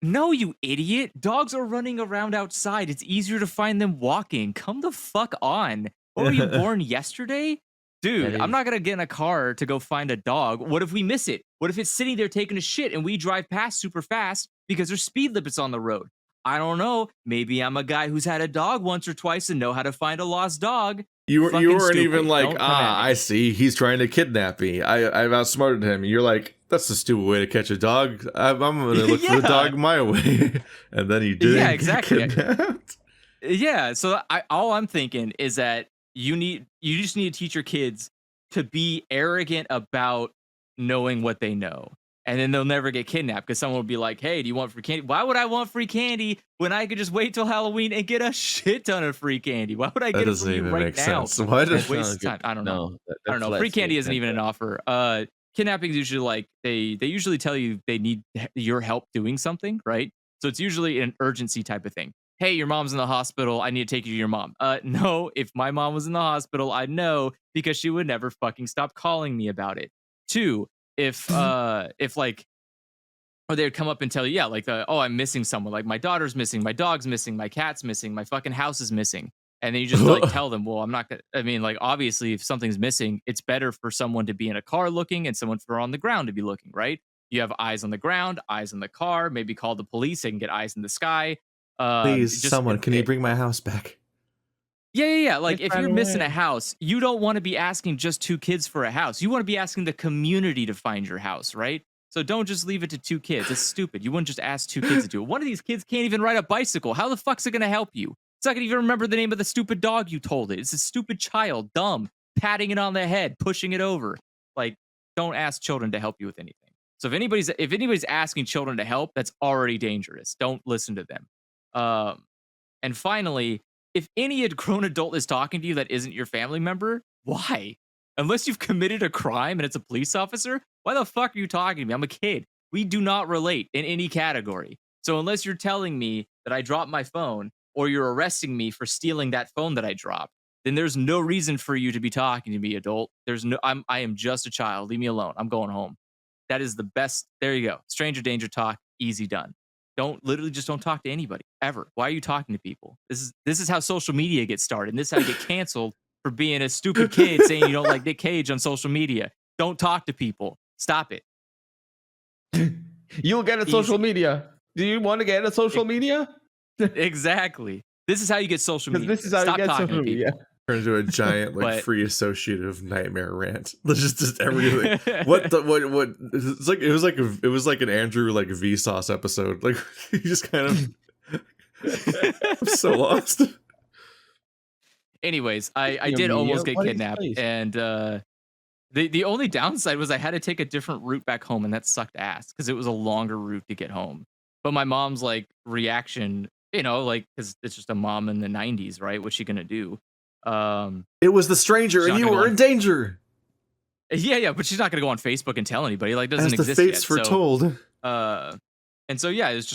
No, you idiot. Dogs are running around outside. It's easier to find them walking. Come the fuck on. What, were you born yesterday? Dude, I'm not going to get in a car to go find a dog. What if we miss it? What if it's sitting there taking a shit and we drive past super fast because there's speed limits on the road? I don't know. Maybe I'm a guy who's had a dog once or twice and know how to find a lost dog. You Fucking weren't stupid. even like, Don't come at me. I see, he's trying to kidnap me. I've outsmarted him. You're like, that's a stupid way to catch a dog. I'm going to look for the Yeah. dog my way. And then you didn't Yeah, get exactly. kidnapped. Yeah, so all I'm thinking is that you just need to teach your kids to be arrogant about knowing what they know. And then they'll never get kidnapped because someone will be like, "Hey, do you want free candy?" Why would I want free candy when I could just wait till Halloween and get a shit ton of free candy? Why would I That get it doesn't from you even right make now? sense. Why That's does a waste of time. I don't know. No, I don't know. Free candy isn't even an offer. Kidnapping is usually like they usually tell you they need your help doing something, right? So it's usually an urgency type of thing. Hey, your mom's in the hospital. I need to take you to your mom. No, if my mom was in the hospital, I'd know because she would never fucking stop calling me about it. Two, if like, or they would come up and tell you, yeah, like, oh, I'm missing someone. Like my daughter's missing, my dog's missing, my cat's missing, my fucking house is missing. And then you just like tell them, well, I'm not gonna. I mean, like, obviously, if something's missing, it's better for someone to be in a car looking and someone for on the ground to be looking, right? You have eyes on the ground, eyes in the car. Maybe call the police. They can get eyes in the sky. Please, someone, can you bring my house back? Yeah. Like, It's if you're right missing away. a house, you don't want to be asking just two kids for a house. You want to be asking the community to find your house, right? So don't just leave it to two kids. It's stupid. You wouldn't just ask two kids to do it. One of these kids can't even ride a bicycle. How the fuck's it going to help you? It's not going to even remember the name of the stupid dog you told it. It's a stupid child, dumb, patting it on the head, pushing it over. Like, don't ask children to help you with anything. So if anybody's asking children to help, that's already dangerous. Don't listen to them. And finally, if any grown adult is talking to you that isn't your family member, why? Unless you've committed a crime and it's a police officer, why the fuck are you talking to me? I'm a kid. We do not relate in any category. So unless you're telling me that I dropped my phone or you're arresting me for stealing that phone that I dropped, then there's no reason for you to be talking to me, adult. I am just a child. Leave me alone. I'm going home. That is the best. There you go. Stranger danger talk, easy done. Just don't talk to anybody ever. Why are you talking to people? This is how social media gets started. And this is how you get canceled for being a stupid kid saying you don't like Nick Cage on social media. Don't talk to people. Stop it. You'll get a social media. Do you want to get a social media? Exactly. This is how you get social media. This is how Stop you get talking social to people. media. Turn into a giant like But- free associative nightmare rant. Just everything. What it was like an Andrew like Vsauce episode. Like you just kind of I'm so lost. Anyways, I Speaking of did almost media, get what is kidnapped, place? and the only downside was I had to take a different route back home, and that sucked ass because it was a longer route to get home. But my mom's like reaction, like because it's just a mom in the '90s, right? What's she gonna do? It was the stranger, She's and not you gonna were go in danger. Yeah, but she's not gonna go on Facebook and tell anybody. Like, doesn't As the exist fates yet. foretold. And so yeah, it's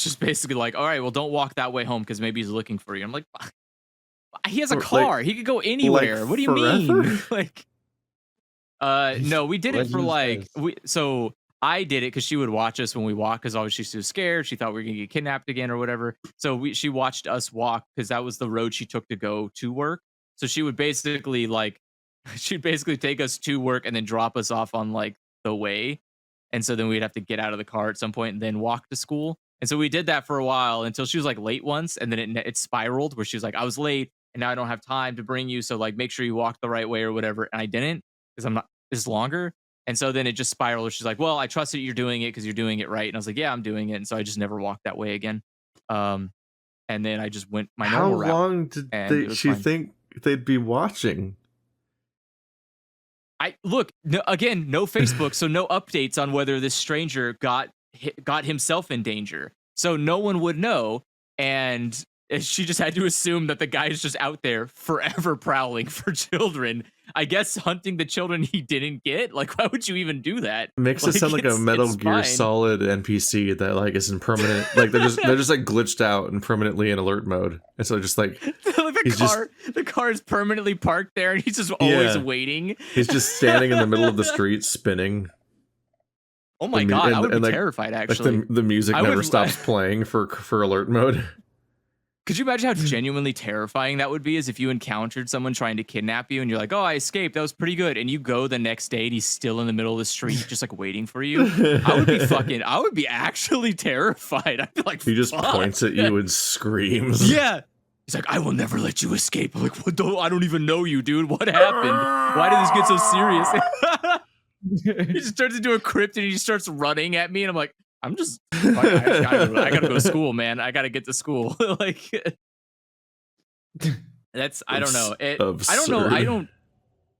just basically like, all right, well, don't walk that way home because maybe he's looking for you. I'm like, he has a Like- car. He could go anywhere. What do you forever? mean? Like, no, we did it for like Legends so I did it because she would watch us when we walked because obviously she was scared. She thought we were gonna get kidnapped again or whatever. So she watched us walk because that was the road she took to go to work. So she would basically she'd basically take us to work and then drop us off on like the way. And so then we'd have to get out of the car at some point and then walk to school. And so we did that for a while until she was like late once, and then it spiraled where she was like, I was late and now I don't have time to bring you. So like make sure you walk the right way or whatever. And I didn't because I'm not this longer. And so then it just spiraled. She's like, well, I trust that you're doing it because you're doing it right. And I was like, yeah, I'm doing it. And so I just never walked that way again. And then I just went my How normal route. long did and it she was fine. think they'd be watching? I look again, no Facebook, so no updates on whether this stranger got himself in danger. So no one would know, and she just had to assume that the guy is just out there forever prowling for children. I guess hunting the children he didn't get. Like, why would you even do that? Makes it sound like a Metal Gear fine. Solid NPC that like is in permanent, like they're just like glitched out and permanently in alert mode, and so just like the car is permanently parked there, and he's just always waiting. He's just standing in the middle of the street spinning. Oh my god, I would be terrified. Actually, like the music never stops playing for alert mode. Could you imagine how genuinely terrifying that would be? As if you encountered someone trying to kidnap you, and you're like, "Oh, I escaped. That was pretty good." And you go the next day, and he's still in the middle of the street, just like waiting for you. I would be actually terrified. I'd be like, he just points at you and screams. Yeah. He's like, "I will never let you escape." I'm like, "What? I don't even know you, dude. What happened? Why did this get so serious?" He just turns into a crypt and he starts running at me, and I'm like, I gotta go to school, man. I gotta get to school. Like, that's I don't know.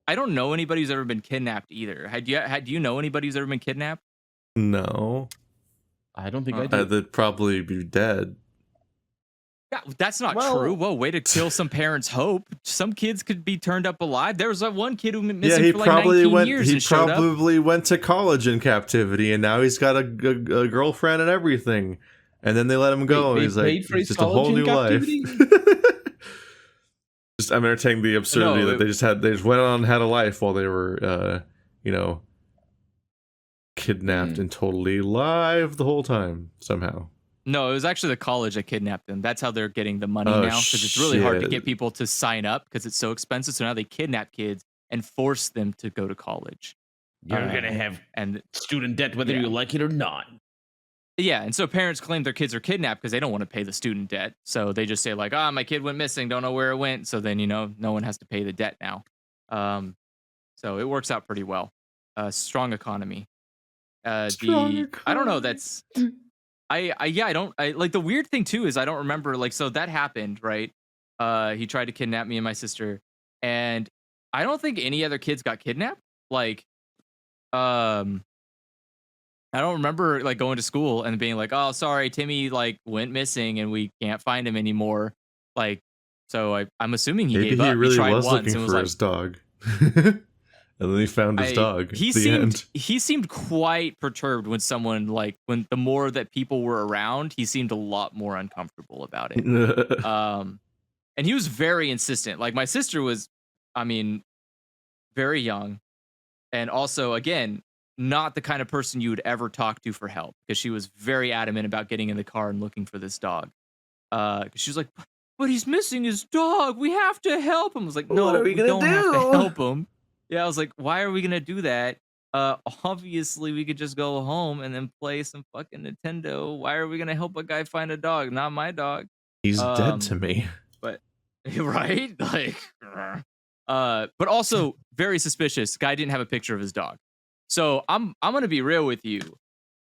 I don't know anybody who's ever been kidnapped either. Do you know anybody who's ever been kidnapped? No, I don't think I do. They'd probably be dead. Yeah, that's not true. Whoa, way to kill some parents' hope. Some kids could be turned up alive. There was that one kid who went missing for like 19 years. He probably went to college in captivity, and now he's got a girlfriend and everything. And then they let him go, and he's like, it's just a whole new life. I'm entertaining the absurdity that they just went on and had a life while they were, kidnapped and totally live the whole time somehow. No, it was actually the college that kidnapped them. That's how they're getting the money now, because it's really hard to get people to sign up because it's so expensive. So now they kidnap kids and force them to go to college. You're gonna have student debt whether you like it or not. Yeah, and so parents claim their kids are kidnapped because they don't want to pay the student debt. So they just say like, my kid went missing, don't know where it went. So then, no one has to pay the debt now. So it works out pretty well. Strong economy. I don't know. That's the weird thing too is I don't remember, like, so that happened, right? He tried to kidnap me and my sister, and I don't think any other kids got kidnapped. Like, I don't remember like going to school and being like, "Oh, sorry, Timmy like went missing and we can't find him anymore." Like, so I'm assuming he gave up. He really tried was once looking and was for like, his dog. And then he found his dog. He seemed quite perturbed when when the more that people were around, he seemed a lot more uncomfortable about it. And he was very insistent. Like, my sister was, very young, and also, again, not the kind of person you would ever talk to for help, because she was very adamant about getting in the car and looking for this dog. She was like, "But he's missing his dog. We have to help him." I was like, "No, we don't have to help him." Yeah, I was like, "Why are we gonna do that? Obviously we could just go home and then play some fucking Nintendo. Why are we gonna help a guy find a dog? Not my dog." He's dead to me. But right? Like, but also very suspicious. Guy didn't have a picture of his dog. So I'm gonna be real with you.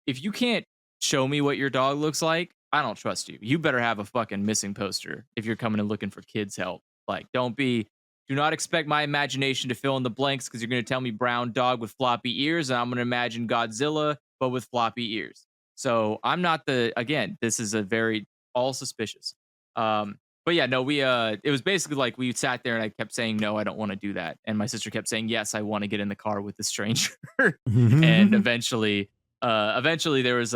If you can't show me what your dog looks like, I don't trust you. You better have a fucking missing poster if you're coming and looking for kids' help. Like, do not expect my imagination to fill in the blanks, because you're going to tell me brown dog with floppy ears, and I'm going to imagine Godzilla, but with floppy ears. So I'm not this is a very all suspicious. But yeah, no, it was basically like we sat there and I kept saying, "No, I don't want to do that." And my sister kept saying, "Yes, I want to get in the car with the stranger." And eventually there was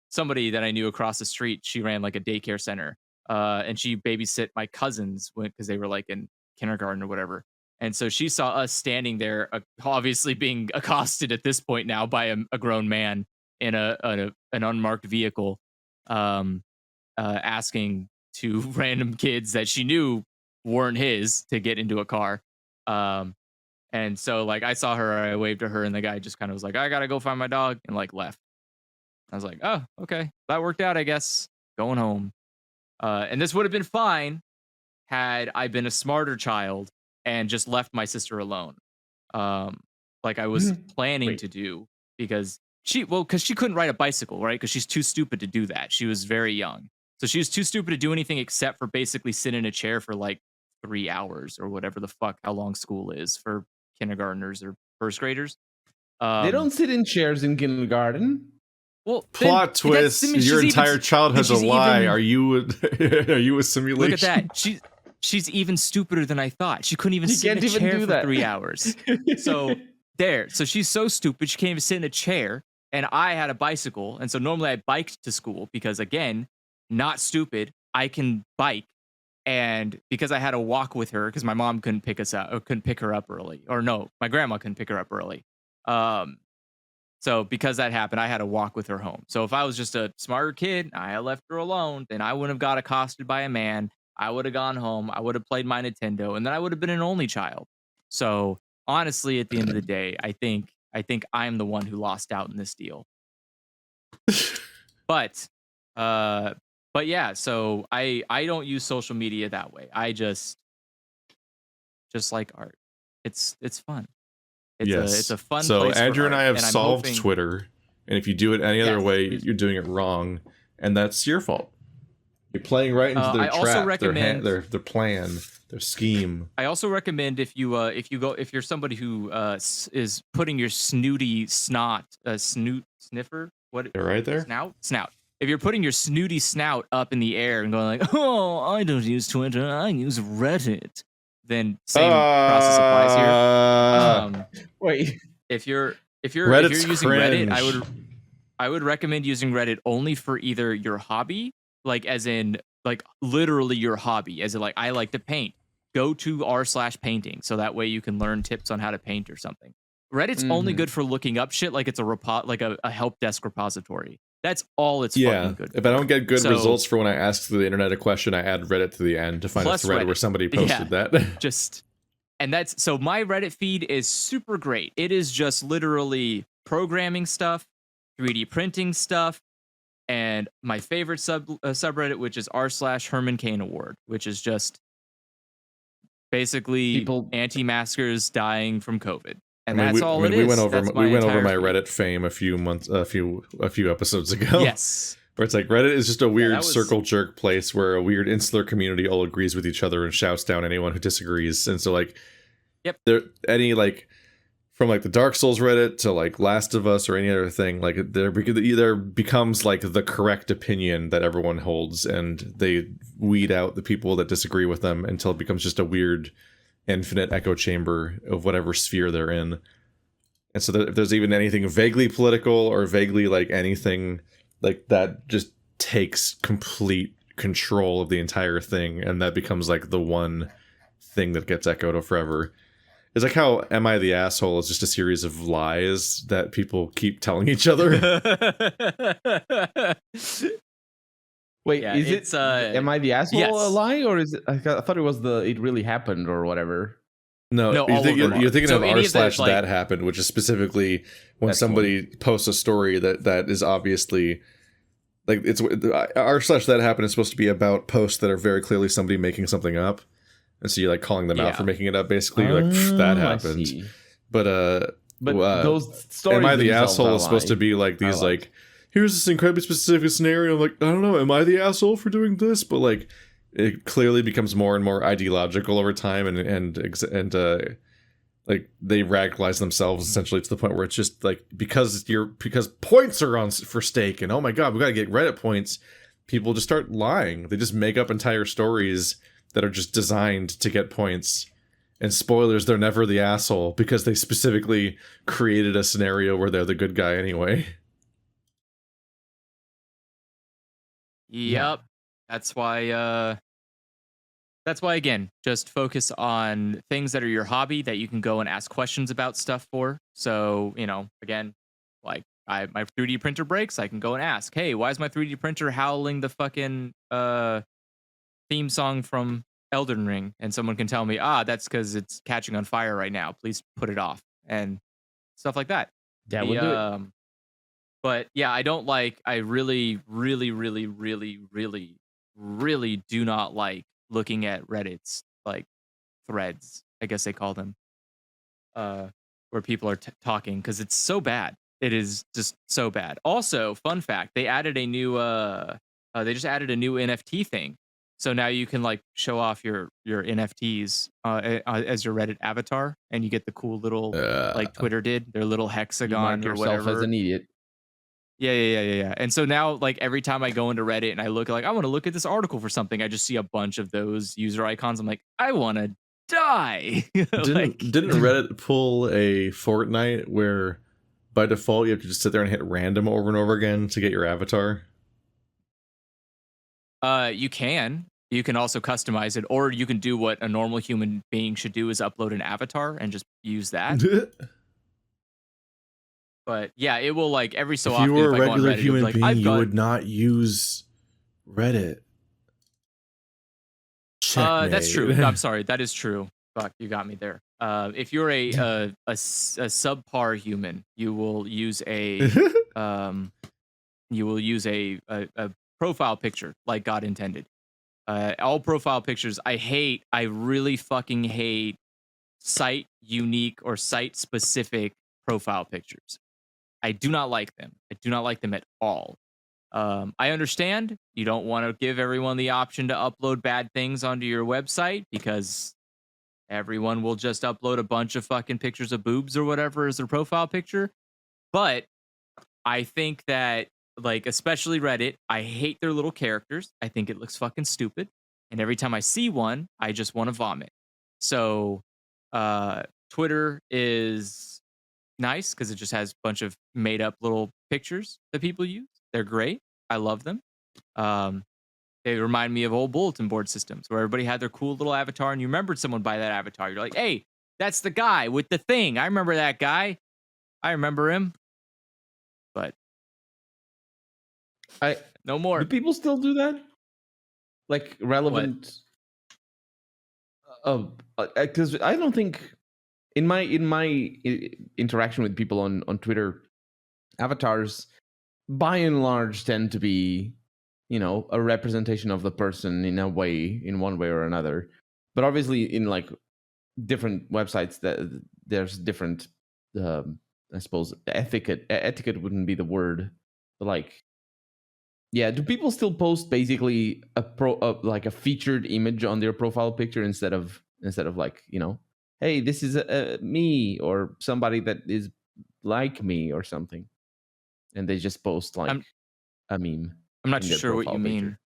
somebody that I knew across the street. She ran like a daycare center, and she babysit my cousins because they were like in kindergarten or whatever. And so she saw us standing there, obviously being accosted at this point now by a grown man in an unmarked vehicle, asking two random kids that she knew weren't his to get into a car. And so like I saw her, I waved to her, and the guy just kind of was like, "I gotta go find my dog," and like left. I was like, "Oh, okay, that worked out, I guess. Going home." And this would have been fine had I been a smarter child and just left my sister alone, like I was planning to do, because she couldn't ride a bicycle, right? Because she's too stupid to do that. She was very young, so she was too stupid to do anything except for basically sit in a chair for like 3 hours or whatever the fuck how long school is for kindergartners or first graders. They don't sit in chairs in kindergarten. Well, plot twist. Your entire childhood's a lie. Are you a simulation? Look at that. She's even stupider than I thought. She couldn't even sit in a chair for 3 hours. So so she's so stupid she can't even sit in a chair. And I had a bicycle, and so normally I biked to school because, again, not stupid. I can bike, and because I had to walk with her because my mom couldn't pick us up or couldn't pick her up early, or no, my grandma couldn't pick her up early. So because that happened, I had to walk with her home. So if I was just a smarter kid, I had left her alone, then I wouldn't have got accosted by a man. I would have gone home. I would have played my Nintendo, and then I would have been an only child. So honestly, at the end of the day, I think I'm the one who lost out in this deal. But yeah, so I don't use social media that way. I just like art. It's fun. It's a fun so place. So Andrew and I have and solved Twitter, and if you do it any other way, you're doing it wrong, and that's your fault. You're playing right into their trap, their plan, their scheme. I also recommend if you're somebody who is putting your snooty sniffer, what they're right there, snout. If you're putting your snooty snout up in the air and going like, oh, I don't use Twitter, I use Reddit, then same process applies here. Wait, if you're using cringe. Reddit, I would recommend using Reddit only for either your hobby, like as in like literally your hobby, as in like I like to paint. Go to r/painting so that way you can learn tips on how to paint or something. Reddit's only good for looking up shit, like it's a help desk repository. That's all it's fucking good for. If I don't get good results for when I ask the internet a question, I add Reddit to the end to find a thread where somebody posted that. And that's so my Reddit feed is super great. It is just literally programming stuff, 3D printing stuff, and my favorite subreddit, which is r/Herman Cain Award, which is just basically people anti-maskers dying from COVID. And that's all it is. We went over my Reddit fame a few episodes ago. Yes. Where it's like Reddit is just a weird circle jerk place where a weird insular community all agrees with each other and shouts down anyone who disagrees. And so like, there any like from like the Dark Souls Reddit to like Last of Us or any other thing, like there becomes like the correct opinion that everyone holds, and they weed out the people that disagree with them until it becomes just a weird infinite echo chamber of whatever sphere they're in. And so if there's even anything vaguely political or vaguely like anything like that, just takes complete control of the entire thing, and that becomes like the one thing that gets echoed forever. It's like how Am I the Asshole is just a series of lies that people keep telling each other. Wait, is it Am I the Asshole a lie, or is it? I thought it was it really happened or whatever. No, you're thinking of r/that happened, which is specifically when somebody posts a story that is obviously like it's r/that happened is supposed to be about posts that are very clearly somebody making something up. And so you're like calling them out for making it up. Basically, you're like, that happened. But those stories, Am I the Asshole is supposed to be like these like, here's this incredibly specific scenario. I'm like, I don't know, am I the asshole for doing this? But like, it clearly becomes more and more ideological over time, and like they radicalize themselves essentially to the point where it's just like because points are on for stake, and oh my god, we gotta get Reddit points. People just start lying. They just make up entire stories that are just designed to get points. And spoilers, they're never the asshole because they specifically created a scenario where they're the good guy anyway. Yep. That's why again, just focus on things that are your hobby that you can go and ask questions about stuff for. So, again, like my 3D printer breaks, I can go and ask, hey, why is my 3D printer howling the fucking theme song from Elden Ring? And someone can tell me, that's because it's catching on fire right now. Please put it off, and stuff like that. That would do it. But yeah, I really, really, really, really, really, really do not like looking at Reddit's like threads, I guess they call them, where people are talking, because it's so bad. It is just so bad. Also, fun fact, they added a new they just added a new NFT thing. So now you can like show off your NFTs as your Reddit avatar, and you get the cool little like Twitter did their little You hexagon mark or yourself whatever. as an idiot. Yeah. And so now, like every time I go into Reddit and I look like I want to look at this article for something, I just see a bunch of those user icons. I'm like, I want to die. Didn't Reddit pull a Fortnite where by default you have to just sit there and hit random over and over again to get your avatar? You can also customize it, or you can do what a normal human being should do, is upload an avatar and just use that. But yeah, it will like every so often. If you were a regular Reddit, human like, being, you would not use Reddit. Checkmate. That's true. No, I'm sorry. That is true. Fuck, you got me there. If you're a subpar human, you will use a profile picture like God intended. All profile pictures, I really fucking hate site unique or site specific profile pictures. I do not like them. I do not like them at all. I understand you don't want to give everyone the option to upload bad things onto your website because everyone will just upload a bunch of fucking pictures of boobs or whatever as their profile picture. But I think that, like, especially Reddit, I hate their little characters. I think it looks fucking stupid. And every time I see one, I just want to vomit. So Twitter is nice because it just has a bunch of made up little pictures that people use. They're great. I love them. They remind me of old bulletin board systems where everybody had their cool little avatar and you remembered someone by that avatar. You're like, hey, that's the guy with the thing. I remember that guy. I remember him. But no more. Do people still do that? Like relevant? Because I don't think in my interaction with people on Twitter, avatars by and large tend to be, you know, a representation of the person in a way, in one way or another. But obviously, in like different websites, that there's different. I suppose etiquette wouldn't be the word, but like, yeah. Do people still post basically like a featured image on their profile picture instead of like, you know, hey, this is me or somebody that is like me or something, and they just post like a meme. I'm not sure what you mean.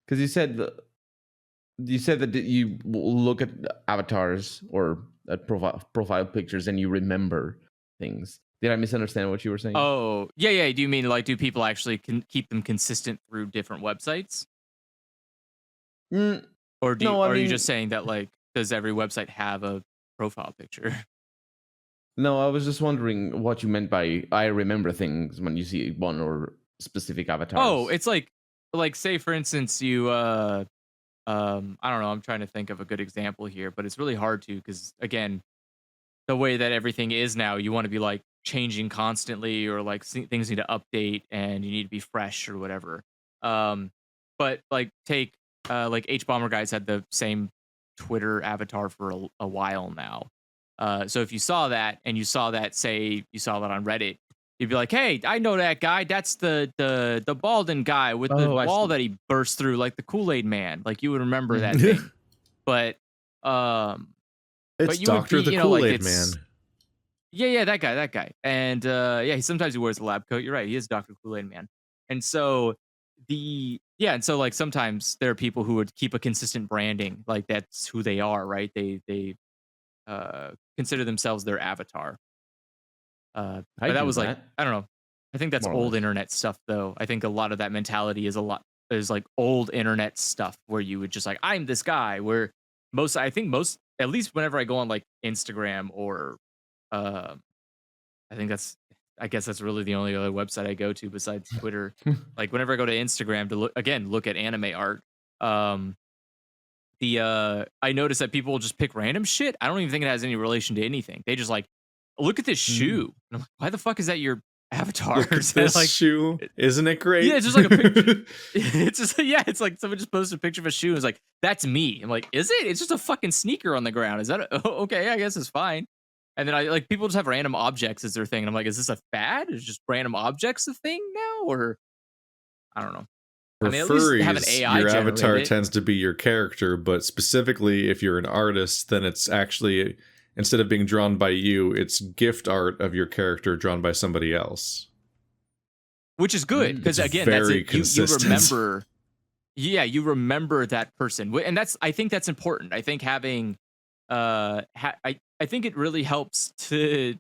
Because you said that you look at avatars or at profile pictures and you remember things. Did I misunderstand what you were saying? Oh, yeah. Do you mean like, do people actually keep them consistent through different websites? Or are you just saying that, like, does every website have a profile picture? No, I was just wondering what you meant by I remember things when you see one or specific avatars. Oh, it's like say for instance you I don't know, I'm trying to think of a good example here, but it's really hard to, because again, the way that everything is now, you want to be like changing constantly, or like things need to update and you need to be fresh or whatever. But like take like H Bomber Guys had the same Twitter avatar for a while now. So if you saw that and you saw that on Reddit, you'd be like, hey, I know that guy. That's the Balden guy with the wall that he burst through, like the Kool-Aid man. Like you would remember that thing. But it's Dr. the Kool-Aid man. Yeah, that guy. And sometimes he wears a lab coat. You're right. He is Dr. Kool-Aid man. And so like sometimes there are people who would keep a consistent branding, like that's who they are, right? They consider themselves their avatar. But that was like, I don't know. I think that's old internet stuff, though. I think a lot of that mentality is like old internet stuff where you would just like, I'm this guy. Where at least whenever I go on like Instagram or I guess that's really the only other website I go to besides Twitter. Like whenever I go to Instagram to look at anime art, I notice that people will just pick random shit. I don't even think it has any relation to anything. They just like, look at this shoe. And I'm like, why the fuck is that your avatar? Look at this like, shoe. Isn't it great? Yeah, it's just like a picture. It's like someone just posted a picture of a shoe and was like, that's me. I'm like, is it? It's just a fucking sneaker on the ground. Is that okay? I guess it's fine. And then I like people just have random objects as their thing. And I'm like, is this a fad? Is just random objects a thing now? Or I don't know. For I mean, at least have an furries, AI your generate avatar it. tends to be your character, but specifically if you're an artist, then it's actually, instead of being drawn by you, it's gift art of your character drawn by somebody else. Which is good, because It's again, that's very it. You consistent. remember, yeah, you remember that person, and I think that's important. I think having, I think it really helps to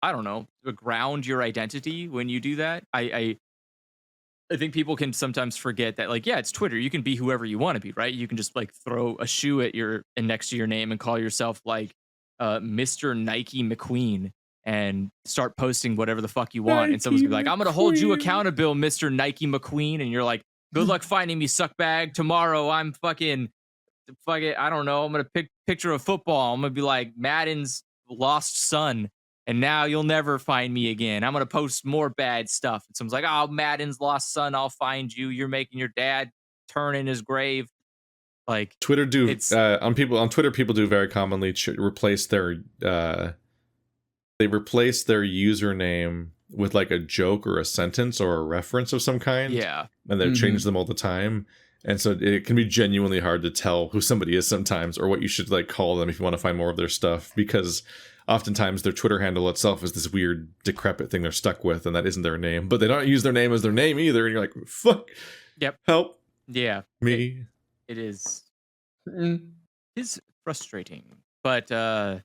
I don't know, ground your identity when you do that. I think people can sometimes forget that, like, yeah, it's Twitter. You can be whoever you want to be, right? You can just like throw a shoe at your and next to your name and call yourself like Mr. Nike McQueen and start posting whatever the fuck you want. And someone's gonna be like, I'm gonna hold you accountable, Mr. Nike McQueen. And you're like, good luck finding me, suckbag. Tomorrow I'm fucking I don't know. I'm gonna picture of football. I'm gonna be like Madden's lost son. And now you'll never find me again. I'm gonna post more bad stuff. And someone's like, "Oh, Madden's lost son. I'll find you. You're making your dad turn in his grave." Like Twitter do on Twitter, people do very commonly replace their they replace their username with like a joke or a sentence or a reference of some kind. Yeah, and they change them all the time. And so it can be genuinely hard to tell who somebody is sometimes, or what you should like call them if you want to find more of their stuff, because oftentimes their Twitter handle itself is this weird decrepit thing they're stuck with, and that isn't their name. But they don't use their name as their name either, and you're like, fuck. Yep. Help. Yeah. Me. It is. It's frustrating, but I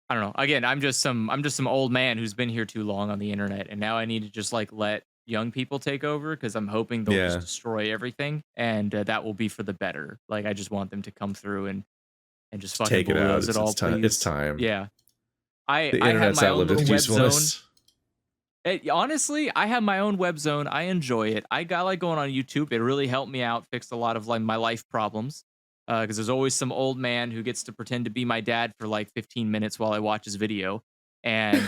don't know. Again, I'm just some old man who's been here too long on the internet, and now I need to just like let young people take over, because I'm hoping they'll just destroy everything, and that will be for the better. Like, I just want them to come through and just fucking take it out. It all, it's time. Yeah. The internet's outlived its usefulness. Honestly, I have my own web zone. I enjoy it. I got like going on YouTube. It really helped me out, fixed a lot of like my life problems. Because there's always some old man who gets to pretend to be my dad for like 15 minutes while I watch his video. And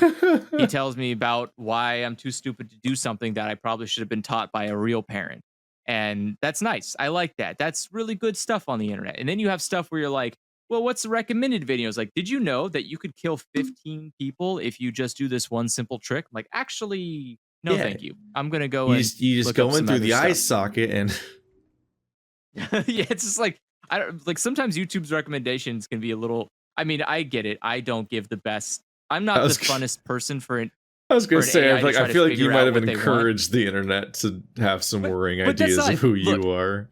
he tells me about why I'm too stupid to do something that I probably should have been taught by a real parent. And that's nice. I like that. That's really good stuff on the internet. And then you have stuff where you're like, well, what's the recommended videos? Like, did you know that you could kill 15 people if you just do this one simple trick? I'm like, actually, no, thank you. I'm going to go you just go in through the eye socket and... yeah, it's just like, I don't like, sometimes YouTube's recommendations can be a little, I mean, I get it. I don't give the best. I'm not the funnest person for it. I was going to say, I feel like you might have encouraged the internet to have some worrying ideas of who you are.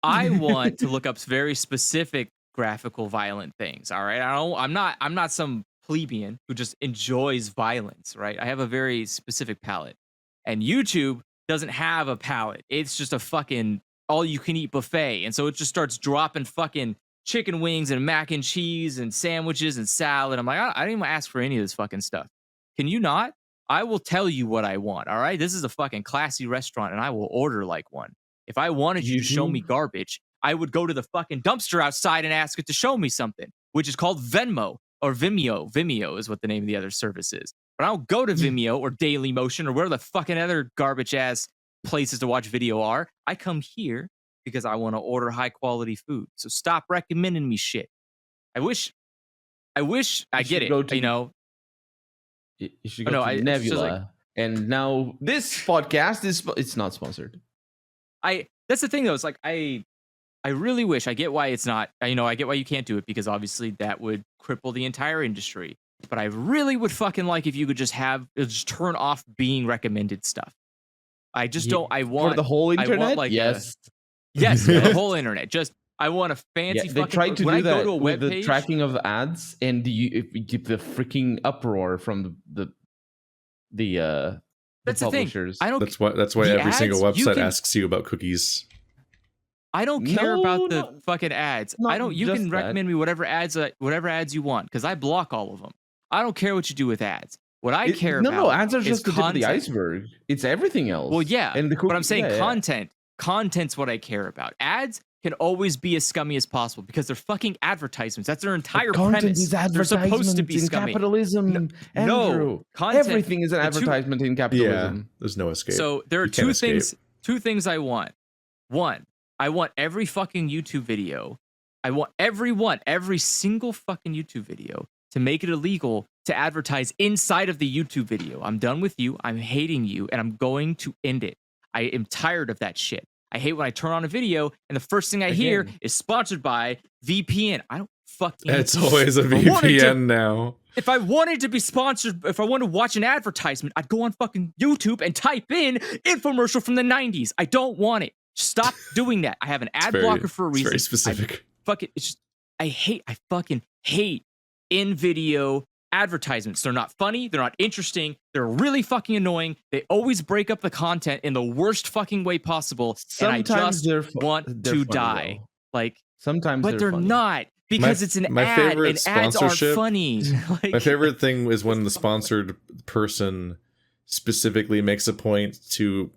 I want to look up very specific graphical violent things. All right. I'm not some plebeian who just enjoys violence. Right. I have a very specific palate, and YouTube doesn't have a palate. It's just a fucking all you can eat buffet. And so it just starts dropping fucking chicken wings and mac and cheese and sandwiches and salad. I'm like, I didn't even ask for any of this fucking stuff. Can you not? I will tell you what I want. All right. This is a fucking classy restaurant, and I will order like one. If I wanted you to show me garbage, I would go to the fucking dumpster outside and ask it to show me something, which is called Venmo or Vimeo. Vimeo is what the name of the other service is. But I don't go to Vimeo or Dailymotion or where the fucking other garbage ass places to watch video are. I come here because I want to order high quality food. So stop recommending me shit. I wish I get it. You know, you should go to Nebula. And now this podcast it's not sponsored. That's the thing though. It's like I really wish. I get why it's not. I get why you can't do it, because obviously that would cripple the entire industry. But I really would fucking like if you could just turn off being recommended stuff. I just don't. I want for the whole internet. I want like yes, the whole internet. Just I want a fancy. They fucking, tried to do that to with the tracking of ads, and if you get the freaking uproar from the that's the publishers. Thing. I don't. That's why every single website asks you about cookies. I don't care about the fucking ads. I don't. You can recommend me whatever ads you want, because I block all of them. I don't care what you do with ads. What I care about. No, ads are just the tip of the iceberg. It's everything else. Well, yeah. But I'm saying content. Content's what I care about. Ads can always be as scummy as possible because they're fucking advertisements. That's their entire premise. Is they're supposed to be scummy. Capitalism. No, content, everything is an advertisement in capitalism. Yeah, there's no escape. So there are two things I want. One, I want every fucking YouTube video. I want every single fucking YouTube video to make it illegal to advertise inside of the YouTube video. I'm done with you. I'm hating you, and I'm going to end it. I am tired of that shit. I hate when I turn on a video and the first thing I hear is sponsored by VPN. I don't fucking. It's always a VPN now. If I wanted to be sponsored, if I wanted to watch an advertisement, I'd go on fucking YouTube and type in infomercial from the 90s. I don't want it. Stop doing that. I have an ad blocker for a reason. It's very specific. I fucking hate in-video advertisements. They're not funny. They're not interesting. They're really fucking annoying. They always break up the content in the worst fucking way possible. Sometimes and I just want to die. Though. Like sometimes, but they're funny. not because it's an ad, and ads aren't funny. Like, my favorite thing is when the sponsored person specifically makes a point to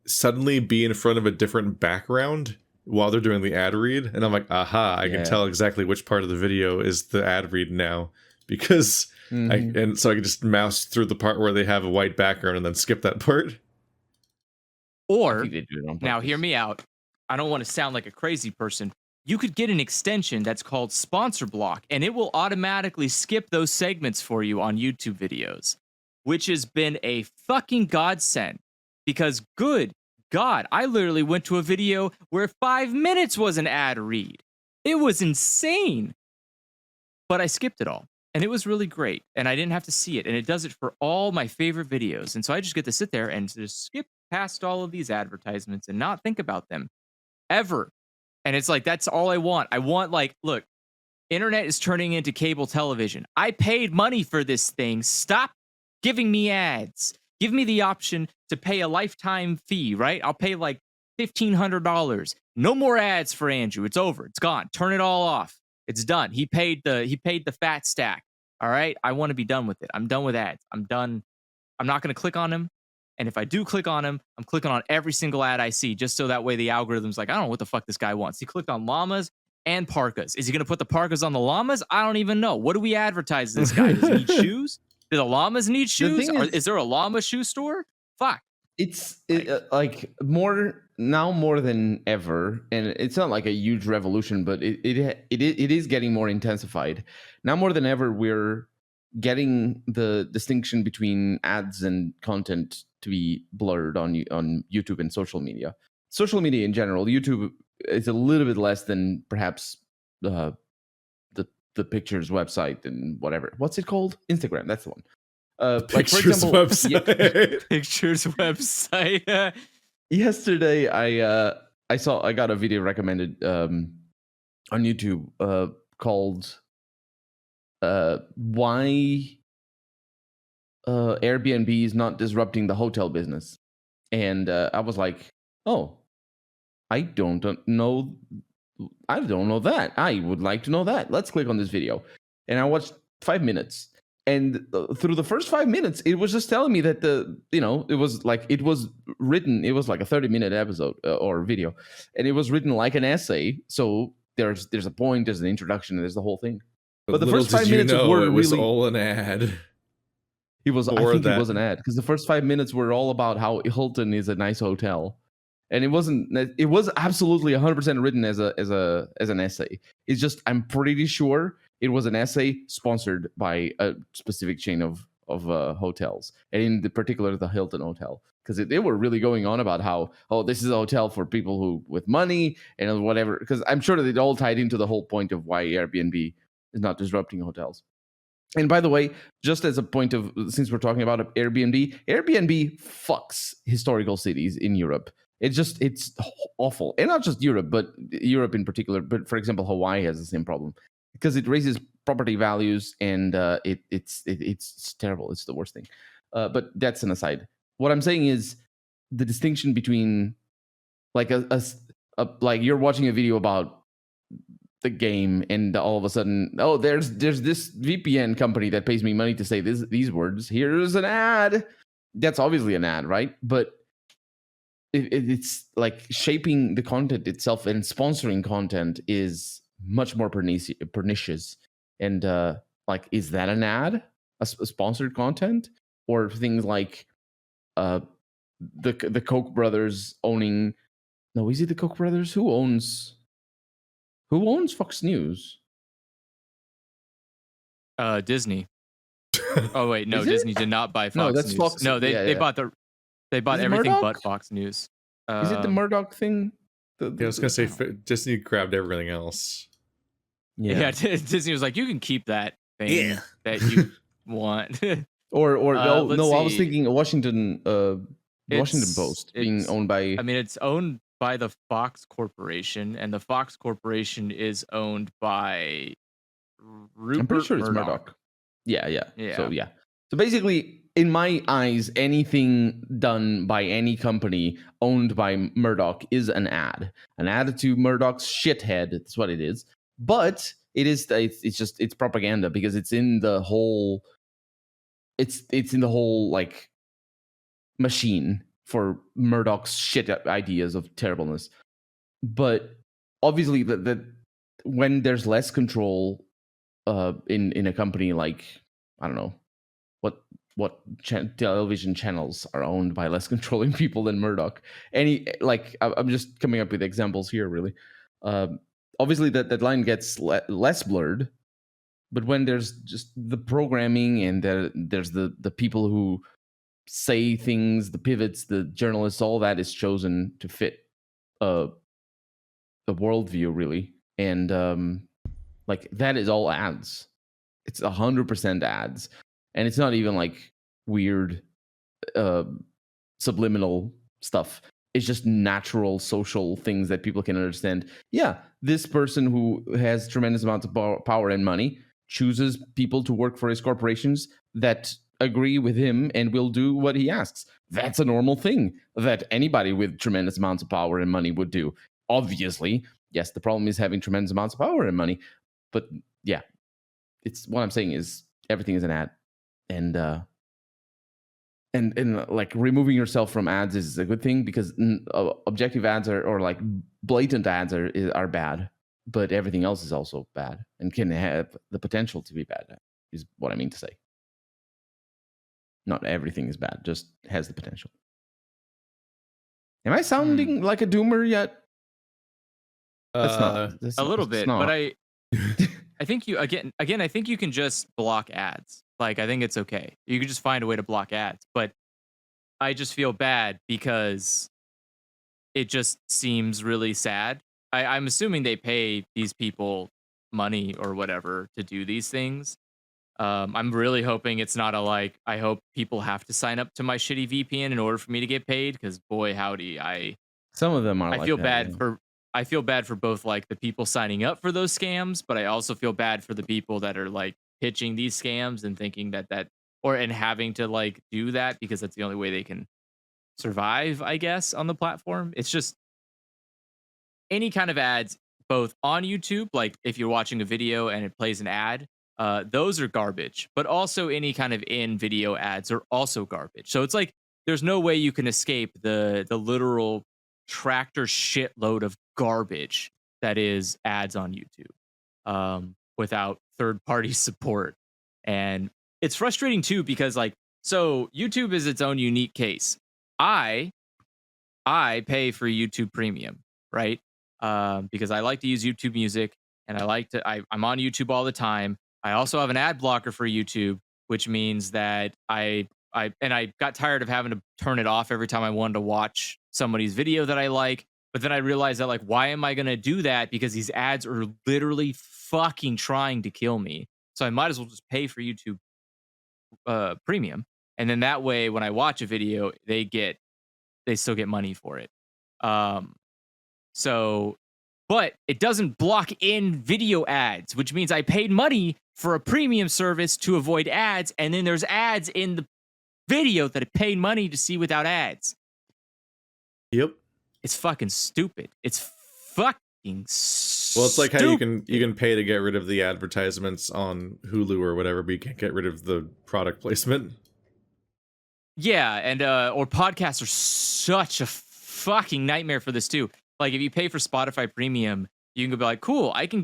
suddenly be in front of a different background while they're doing the ad read, and I'm like, aha, I can tell exactly which part of the video is the ad read now, because so I can just mouse through the part where they have a white background and then skip that part. Or now hear me out. I don't want to sound like a crazy person. You could get an extension that's called Sponsor Block, and it will automatically skip those segments for you on YouTube videos, which has been a fucking godsend. Because good God, I literally went to a video where 5 minutes was an ad read. It was insane. But I skipped it all, and it was really great, and I didn't have to see it, and it does it for all my favorite videos. And so I just get to sit there and just skip past all of these advertisements and not think about them ever. And it's like, that's all I want. I want, like, look, internet is turning into cable television. I paid money for this thing. Stop giving me ads. Give me the option to pay a lifetime fee, right? I'll pay like $1,500. No more ads for Andrew. It's over. It's gone. Turn it all off. It's done. He paid the fat stack. All right. I want to be done with it. I'm done with ads. I'm done. I'm not going to click on him. And if I do click on him, I'm clicking on every single ad I see, just so that way the algorithm's like, I don't know what the fuck this guy wants. He clicked on llamas and parkas. Is he going to put the parkas on the llamas? I don't even know. What do we advertise this guy? Does he need shoes? Do the llamas need shoes? Is there a llama shoe store? Fuck. It's like more than ever, and it's not like a huge revolution, but it is getting more intensified. Now more than ever, we're getting the distinction between ads and content to be blurred on YouTube and social media. Social media in general, YouTube is a little bit less than perhaps the pictures website and whatever. What's it called? Instagram. That's the one. Pictures like for example, website. Pictures website. Yesterday, I got a video recommended on YouTube called "Why Airbnb is Not Disrupting the Hotel Business," and I was like, "Oh, I don't know that. I would like to know that. Let's click on this video." And I watched 5 minutes. And through the first 5 minutes, it was just telling me that it was like it was written. It was like a 30-minute episode or video, and it was written like an essay. So there's a point, there's an introduction, and there's the whole thing. But the first 5 minutes were it was really all an ad. It was. I think it was an ad because the first 5 minutes were all about how Hilton is a nice hotel, and it wasn't. It was absolutely 100% written as an essay. It's just I'm pretty sure it was an essay sponsored by a specific chain of hotels, and in particular the Hilton Hotel, because they were really going on about how this is a hotel for people who with money and whatever. Because I'm sure that it all tied into the whole point of why Airbnb is not disrupting hotels. And by the way, just as a point of, since we're talking about Airbnb fucks historical cities in Europe. It's awful, and not just Europe, but Europe in particular. But for example, Hawaii has the same problem because it raises property values, and it's terrible. It's the worst thing. But that's an aside. What I'm saying is the distinction between like like you're watching a video about the game, and all of a sudden, there's this VPN company that pays me money to say these words. Here's an ad. That's obviously an ad, right? But it's like shaping the content itself, and sponsoring content is much more pernicious. And like, is that an ad? A sponsored content? Or things like the Koch brothers owning? No, is it the Koch brothers? Who owns Fox News? Disney. Oh wait, no, Is it? Disney did not buy Fox No, that's News. Fox. No, they bought the. They bought Is it everything Murdoch? but Fox News. Is it the Murdoch thing? Yeah, I was gonna say Disney grabbed everything else. Yeah, Disney was like, you can keep that thing that you want. or no, let's I was see. thinking Washington Post being owned by. I mean, it's owned by the Fox Corporation, and the Fox Corporation is owned by Rupert I'm pretty sure it's Murdoch. Yeah. So basically, in my eyes, anything done by any company owned by Murdoch is an ad. An ad to Murdoch's shithead. That's what it is. But it's propaganda because it's in the whole. It's in the whole like machine for Murdoch's shit ideas of terribleness. But obviously, that when there's less control in a company like, I don't know what television channels are owned by less controlling people than Murdoch. I'm just coming up with examples here, really. Obviously, that line gets less blurred, but when there's just the programming and there's the people who say things, the pivots, the journalists, all that is chosen to fit a worldview, really, and like that is all ads. It's 100% ads, and it's not even like weird subliminal stuff. It's just natural social things that people can understand. Yeah, this person who has tremendous amounts of power and money chooses people to work for his corporations that agree with him and will do what he asks. That's a normal thing that anybody with tremendous amounts of power and money would do. Obviously, yes, the problem is having tremendous amounts of power and money, but yeah, it's what I'm saying is everything is an ad, and like removing yourself from ads is a good thing because objective ads or like blatant ads are bad, but everything else is also bad and can have the potential to be bad, is what I mean to say. Not everything is bad, just has the potential. Am I sounding like a doomer yet? That's not. A little bit, but I think you again. I think you can just block ads. Like, I think it's okay. You can just find a way to block ads. But I just feel bad because it just seems really sad. I'm assuming they pay these people money or whatever to do these things. I'm really hoping it's not I hope people have to sign up to my shitty VPN in order for me to get paid, because boy, howdy, some of them are. I feel bad for both like the people signing up for those scams, but I also feel bad for the people that are like pitching these scams and thinking and having to like do that because that's the only way they can survive, I guess, on the platform. It's just any kind of ads, both on YouTube, like if you're watching a video and it plays an ad, those are garbage, but also any kind of in-video ads are also garbage. So it's like there's no way you can escape the literal tractor shitload of garbage that is ads on YouTube without third-party support. And it's frustrating too because so YouTube is its own unique case. I pay for YouTube Premium, right? Because I like to use YouTube Music and I'm on YouTube all the time. I also have an ad blocker for YouTube, which means that I got tired of having to turn it off every time I wanted to watch somebody's video that I like. But then I realized that why am I going to do that? Because these ads are literally fucking trying to kill me. So I might as well just pay for YouTube Premium. And then that way, when I watch a video, they still get money for it. But it doesn't block in video ads, which means I paid money for a premium service to avoid ads. And then there's ads in the video that I paid money to see without ads. Yep. It's fucking stupid. It's fucking stupid. Well, it's like how you can pay to get rid of the advertisements on Hulu or whatever, but you can't get rid of the product placement. Yeah, and or podcasts are such a fucking nightmare for this too. Like if you pay for Spotify Premium, you can go be like, cool, I can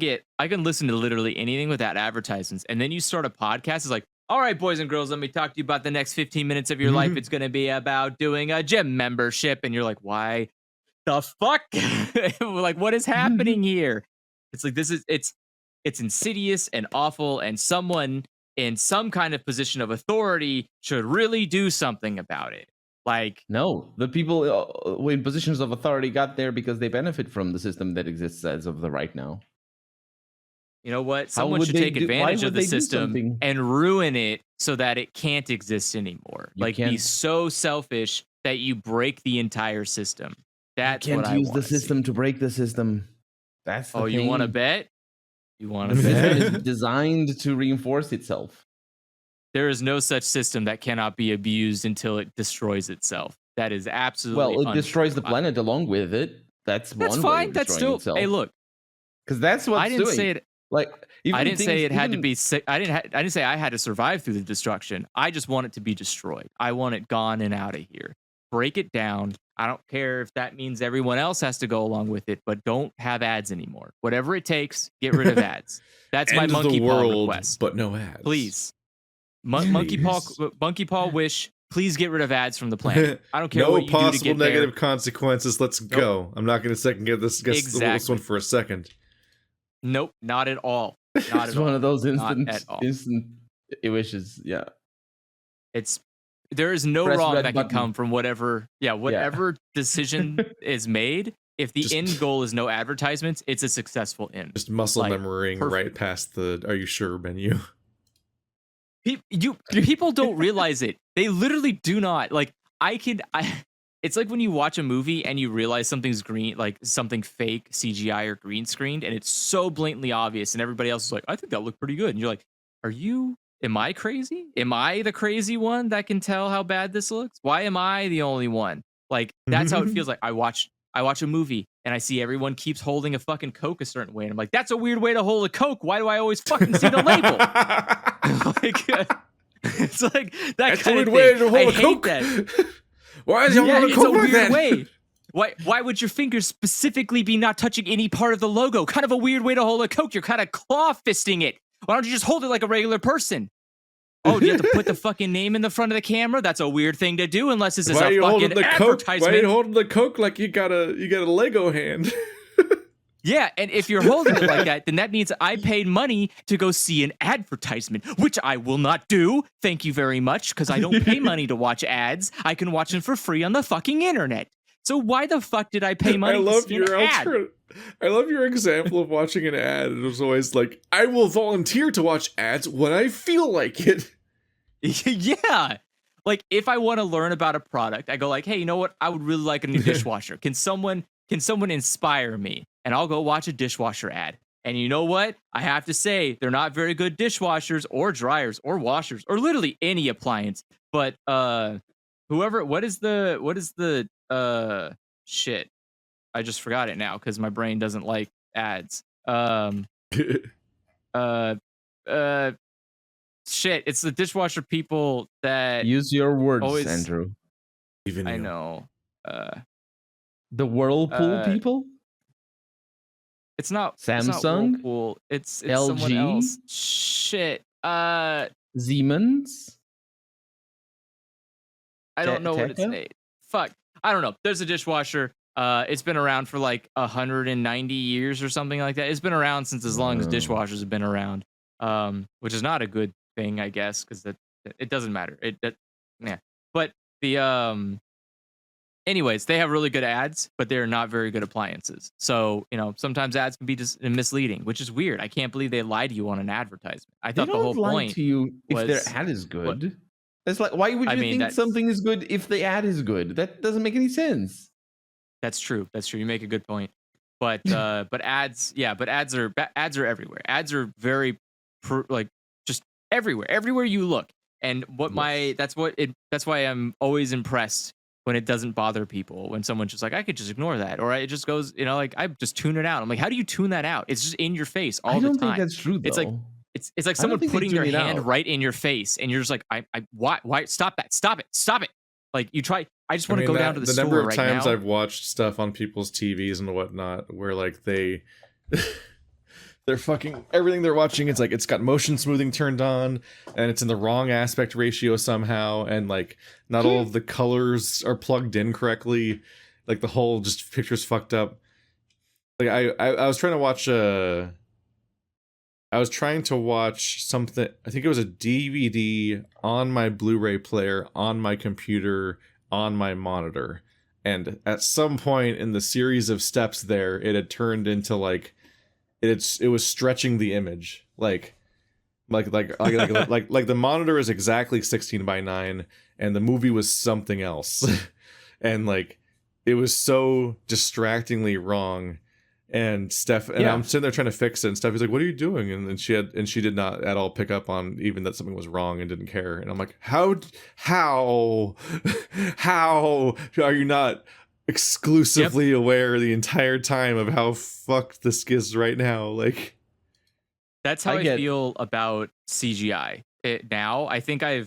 listen to literally anything without advertisements. And then you start a podcast, it's like, all right, boys and girls, let me talk to you about the next 15 minutes of your life. It's going to be about doing a gym membership. And you're like, why the fuck? Like, what is happening here? It's like, it's insidious and awful. And someone in some kind of position of authority should really do something about it. Like, No, the people in positions of authority got there because they benefit from the system that exists as of the right now. you know what? How Someone would should they take do- why advantage would of the they do system something? and ruin it so that it can't exist anymore. You Like, be can't- so selfish that you break the entire system. That's you what can't I use the want to system see. to break the system. That's the Oh, thing. you want to bet? You want The to system bet? is designed to reinforce itself. There is no such system that cannot be abused until it destroys itself. That is absolutely Well, it destroys the untrue. planet along with it. That's That's one way fine. of That's destroying still. itself. Hey, look. Because that's what I it's didn't doing. say it. Like, I didn't say it had to even- be sick. I didn't say I had to survive through the destruction. I just want it to be destroyed. I want it gone and out of here. Break it down. I don't care if that means everyone else has to go along with it, but don't have ads anymore. Whatever it takes, get rid of ads. That's my End of monkey the paw world, request. but no ads. Please. Monkey paw wish. Please get rid of ads from the planet. I don't care No what you do to possible get negative there. consequences. Let's go. I'm not going to second guess this Exactly. one for a second. Nope, not at all. Not It's at one all. of those Not instant, at all. instant wishes. Yeah. There is no Press wrong red that button. can come from whatever decision is made. If the Just- end goal is no advertisements, it's a successful end. Just muscle Like, memorying perfect. right past the "Are you sure?" menu. People don't realize it. They literally do not. Like, it's like when you watch a movie and you realize something's green, like something fake CGI or green screened, and it's so blatantly obvious, and everybody else is like, I think that looked pretty good. And you're like, am I crazy? Am I the crazy one that can tell how bad this looks? Why am I the only one? Like, that's how it feels like. I watch a movie and I see everyone keeps holding a fucking Coke a certain way. And I'm like, that's a weird way to hold a Coke. Why do I always fucking see the label? Like, it's like that That's kind a of weird thing. way to hold I a hate Coke. that. Why is you Yeah, holding a it's a Coke like weird that? way. Why would your fingers specifically be not touching any part of the logo? Kind of a weird way to hold a Coke. You're kind of claw fisting it. Why don't you just hold it like a regular person? Oh, do you have to put the fucking name in the front of the camera? That's a weird thing to do unless this is Why are a you holding fucking the Coke? Why are advertisement. you holding the Coke like you got a Lego hand? Yeah, and if you're holding it like that, then that means I paid money to go see an advertisement, which I will not do. Thank you very much, because I don't pay money to watch ads. I can watch them for free on the fucking internet. So why the fuck did I pay money to see an ad? I love your example of watching an ad. It was always like, I will volunteer to watch ads when I feel like it. Yeah. Like, if I want to learn about a product, I go like, hey, you know what? I would really like a new dishwasher. Can someone inspire me? And I'll go watch a dishwasher ad. And you know what? I have to say, they're not very good dishwashers or dryers or washers or literally any appliance. But what is the shit? I just forgot it now because my brain doesn't like ads. Shit, it's the dishwasher people that Use your words, always- Andrew. Even I you. know. The Whirlpool people? It's not Samsung? Whirlpool. It's someone LG? else. Shit. Siemens? I don't know what it's Tekka? named. Fuck. I don't know. There's a dishwasher. It's been around for like 190 years or something like that. It's been around since as long as Wow. dishwashers have been around. Which is not a good thing, I guess, because it doesn't matter. But the anyways, they have really good ads, but they're not very good appliances. So, sometimes ads can be just misleading, which is weird. I can't believe they lied to you on an advertisement. I They thought the don't whole lie point to you if was- their ad is good. It's like, why would I you mean, think that's- something is good if the ad is good? That doesn't make any sense. That's true. You make a good point. But ads are everywhere. Ads are very just everywhere. Everywhere you look. And that's why I'm always impressed when it doesn't bother people. When someone's just like, I could just ignore that, or it just goes, like I just tune it out. I'm like, how do you tune that out? It's just in your face all I don't the time. think that's true, though. It's like it's like I don't someone think they putting their tune it hand out. right in your face, and you're just like, why? Stop it! Like you try. I just want to go down to the store number of right times now. I've watched stuff on people's TVs and whatnot where like they're fucking everything they're watching. It's like it's got motion smoothing turned on, and it's in the wrong aspect ratio somehow, and like not all of the colors are plugged in correctly. Like the whole just picture's fucked up. Like I was trying to watch I was trying to watch something. I think it was a DVD on my Blu-ray player on my computer on my monitor, and at some point in the series of steps there, it had turned into like it was stretching the image like the monitor is exactly 16:9 and the movie was something else. And like it was so distractingly wrong. And I'm sitting there trying to fix it, and Steph is like, "What are you doing?" And then she did not at all pick up on even that something was wrong and didn't care. And I'm like, how are you not exclusively aware the entire time of how fucked this is right now? Like, that's how I feel about CGI now. I think I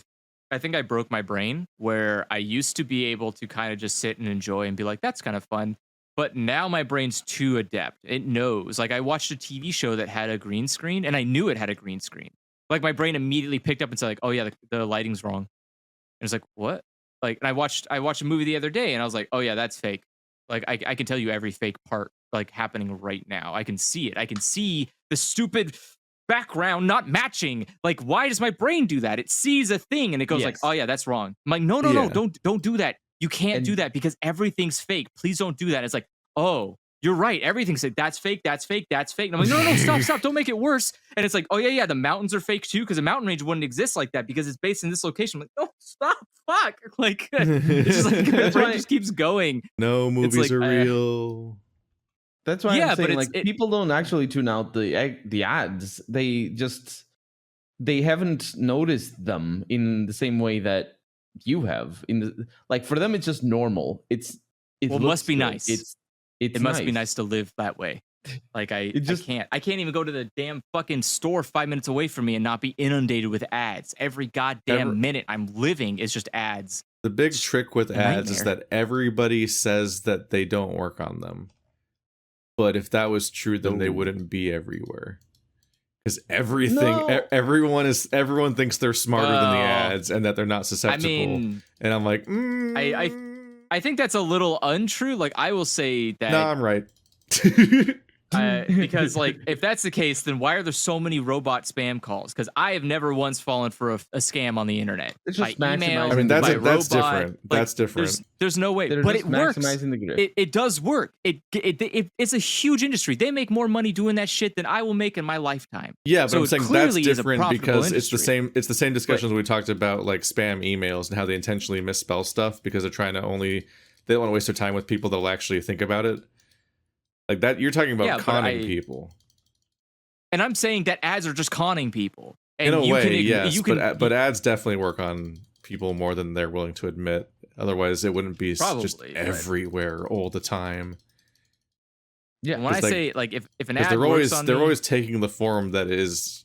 broke my brain where I used to be able to kind of just sit and enjoy and be like, that's kind of fun. But now my brain's too adept. It knows. Like, I watched a TV show that had a green screen, and I knew it had a green screen. Like, my brain immediately picked up and said, like, oh yeah, the lighting's wrong. And it's like, what? Like, and I watched a movie the other day, and I was like, oh yeah, that's fake. Like, I can tell you every fake part like happening right now. I can see it. I can see the stupid background not matching. Like, why does my brain do that? It sees a thing and it goes like, oh yeah, that's wrong. I'm like, no, don't do that. You can't do that because everything's fake. Please don't do that. It's like, oh, you're right. Everything's like, that's fake, that's fake, that's fake. And I'm like, no, stop. Don't make it worse. And it's like, oh yeah, the mountains are fake too, because a mountain range wouldn't exist like that because it's based in this location. I'm like, no, stop, fuck. Like, it's just like, the brain just keeps going. No movies are real. That's why I'm saying, like, people don't actually tune out the ads. They haven't noticed them in the same way that you have. Like, for them, it's just normal. It must be nice. It must be nice to live that way. Like, I can't even go to the damn fucking store 5 minutes away from me and not be inundated with ads. Every goddamn minute I'm living is just ads. The big trick with ads is that everybody says that they don't work on them. But if that was true, then they wouldn't be everywhere. Because everyone thinks they're smarter than the ads and that they're not susceptible. I mean, and I'm like, I think that's a little untrue. Like, I will say that. No, I'm right. Because, like, if that's the case, then why are there so many robot spam calls? Because I have never once fallen for a scam on the email. It's just email. I mean, that's different. Like, that's different. There's no way, but it works. It does work. It's a huge industry. They make more money doing that shit than I will make in my lifetime. Yeah, but I'm saying that's different because it's the same. It's the same discussions we talked about, like spam emails and how they intentionally misspell stuff because they're trying to they don't want to waste their time with people that'll actually think about it. Like that, you're talking about conning people. And I'm saying that ads are just conning people. And in a way, yes, but ads definitely work on people more than they're willing to admit. Otherwise, it wouldn't be just everywhere all the time. Yeah, when I say, like, if an ad works on they're always taking the form that is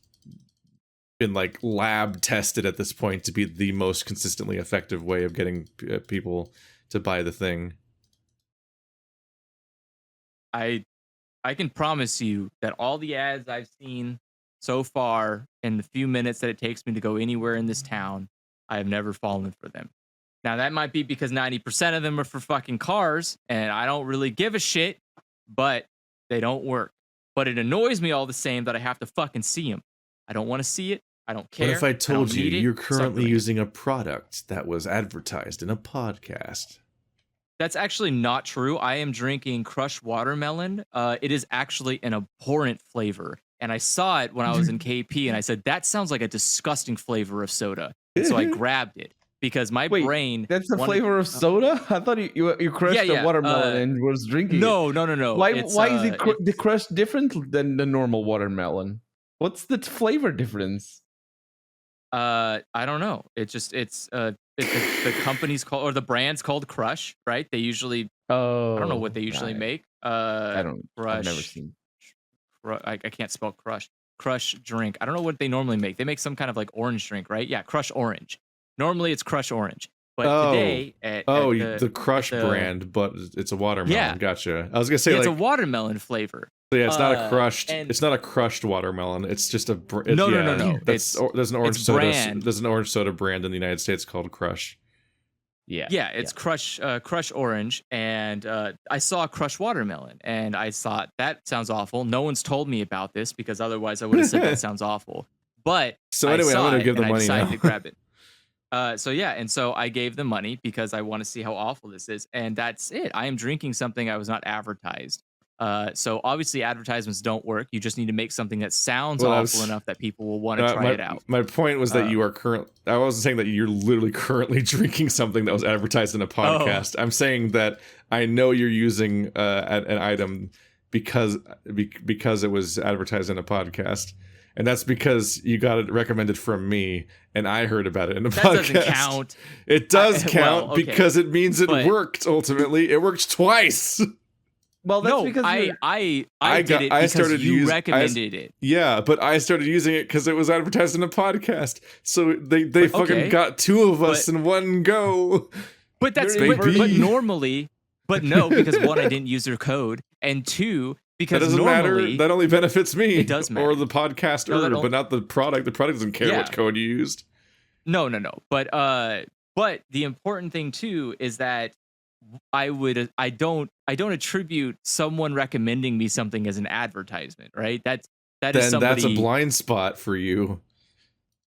been like lab tested at this point to be the most consistently effective way of getting people to buy the thing. I can promise you that all the ads I've seen so far in the few minutes that it takes me to go anywhere in this town, I have never fallen for them. Now, that might be because 90% of them are for fucking cars, and I don't really give a shit, but they don't work. But it annoys me all the same that I have to fucking see them. I don't want to see it. I don't care. What if I told you you're currently using a product that was advertised in a podcast? That's actually not true. I am drinking crushed watermelon. It is actually an abhorrent flavor. And I saw it when I was in KP, and I said, that sounds like a disgusting flavor of soda. And so I grabbed it because my brain... That's the flavor of soda? I thought you crushed the watermelon and was drinking it. No. Why is it crushed different than the normal watermelon? What's the flavor difference? I don't know. The company's called, or the brand's called Crush, right? They usually, I don't know what they usually make. I don't. Crush. I've never seen. I can't spell Crush. Crush drink. I don't know what they normally make. They make some kind of like orange drink, right? Yeah, Crush Orange. Normally it's Crush Orange, but today the Crush brand, but it's a watermelon. Yeah. Gotcha. I was gonna say it's a watermelon flavor. So yeah, it's not a crushed. It's not a crushed watermelon. It's just a. No. There's an orange soda. There's an orange soda brand in the United States called Crush. Yeah, it's Crush Orange, and I saw Crush Watermelon, and I thought that sounds awful. No one's told me about this because otherwise I would have said that sounds awful. But so anyway, I'm gonna give the money now. I decided to grab it. So yeah, and so I gave them money because I want to see how awful this is, and that's it. I am drinking something I was not advertised. So obviously advertisements don't work. You just need to make something that sounds awful enough that people will want to try it out. My point was that you are I wasn't saying that you're literally currently drinking something that was advertised in a podcast. I'm saying that I know you're using an item because it was advertised in a podcast. And that's because you got it recommended from me, and I heard about it in a podcast. That doesn't count. It does count because it means it worked. Ultimately, it worked twice. Well, that's because I did it because you recommended it. Yeah, but I started using it because it was advertised in a podcast. So they fucking got two of us in one go. But that's but normally, but no, because one, I didn't use their code, and two, because that doesn't matter. That only benefits me. It does matter. Or the podcaster, but not the product. The product doesn't care what code you used. No. But the important thing too is that I don't attribute someone recommending me something as an advertisement, right? That's a blind spot for you.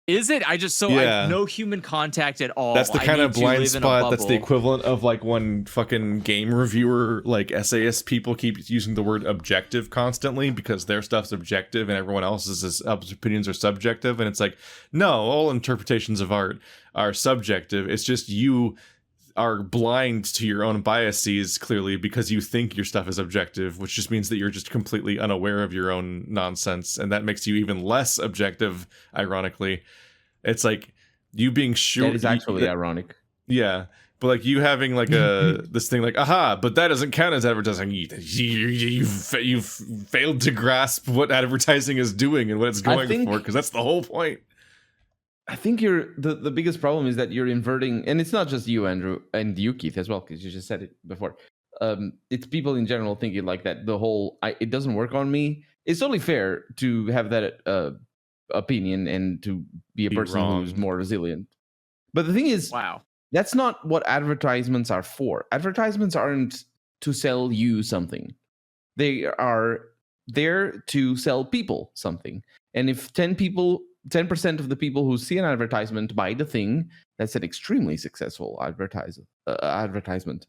Is it? I have no human contact at all. That's the kind of blind spot that's the equivalent of like when fucking game reviewer, like essayist people keep using the word objective constantly because their stuff's objective and everyone else's opinions are subjective. And it's like, no, all interpretations of art are subjective. It's just you are blind to your own biases clearly because you think your stuff is objective, which just means that you're just completely unaware of your own nonsense, and that makes you even less objective, ironically. It's like you being sure that is actually ironic. Yeah, but like you having like this thing like, aha, but that doesn't count as advertising. You've failed to grasp what advertising is doing and what it's going for, because that's the whole point. I think the biggest problem is that you're inverting, and it's not just you, Andrew, and you, Keith, as well, because you just said it before. It's people in general thinking like that. The whole it doesn't work on me. It's totally fair to have that opinion and to be a person who's more resilient. But the thing is, that's not what advertisements are for. Advertisements aren't to sell you something. They are there to sell people something. And if 10% of the people who see an advertisement buy the thing, that's an extremely successful advertisement.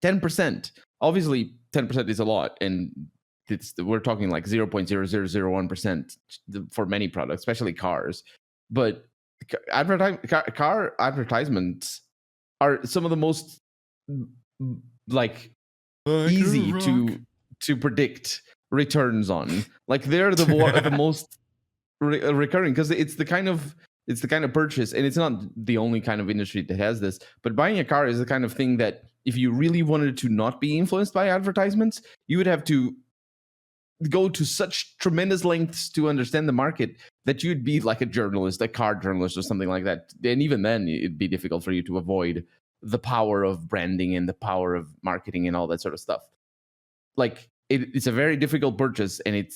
10%. Obviously, 10% is a lot, and we're talking like 0.0001% for many products, especially cars. But car advertisements are some of the most easy to predict returns on. Like they're the most recurring, because it's the kind of purchase, and it's not the only kind of industry that has this, but buying a car is the kind of thing that if you really wanted to not be influenced by advertisements, you would have to go to such tremendous lengths to understand the market that you'd be like a journalist, a car journalist or something like that. And even then it'd be difficult for you to avoid the power of branding and the power of marketing and all that sort of stuff. Like it's a very difficult purchase, and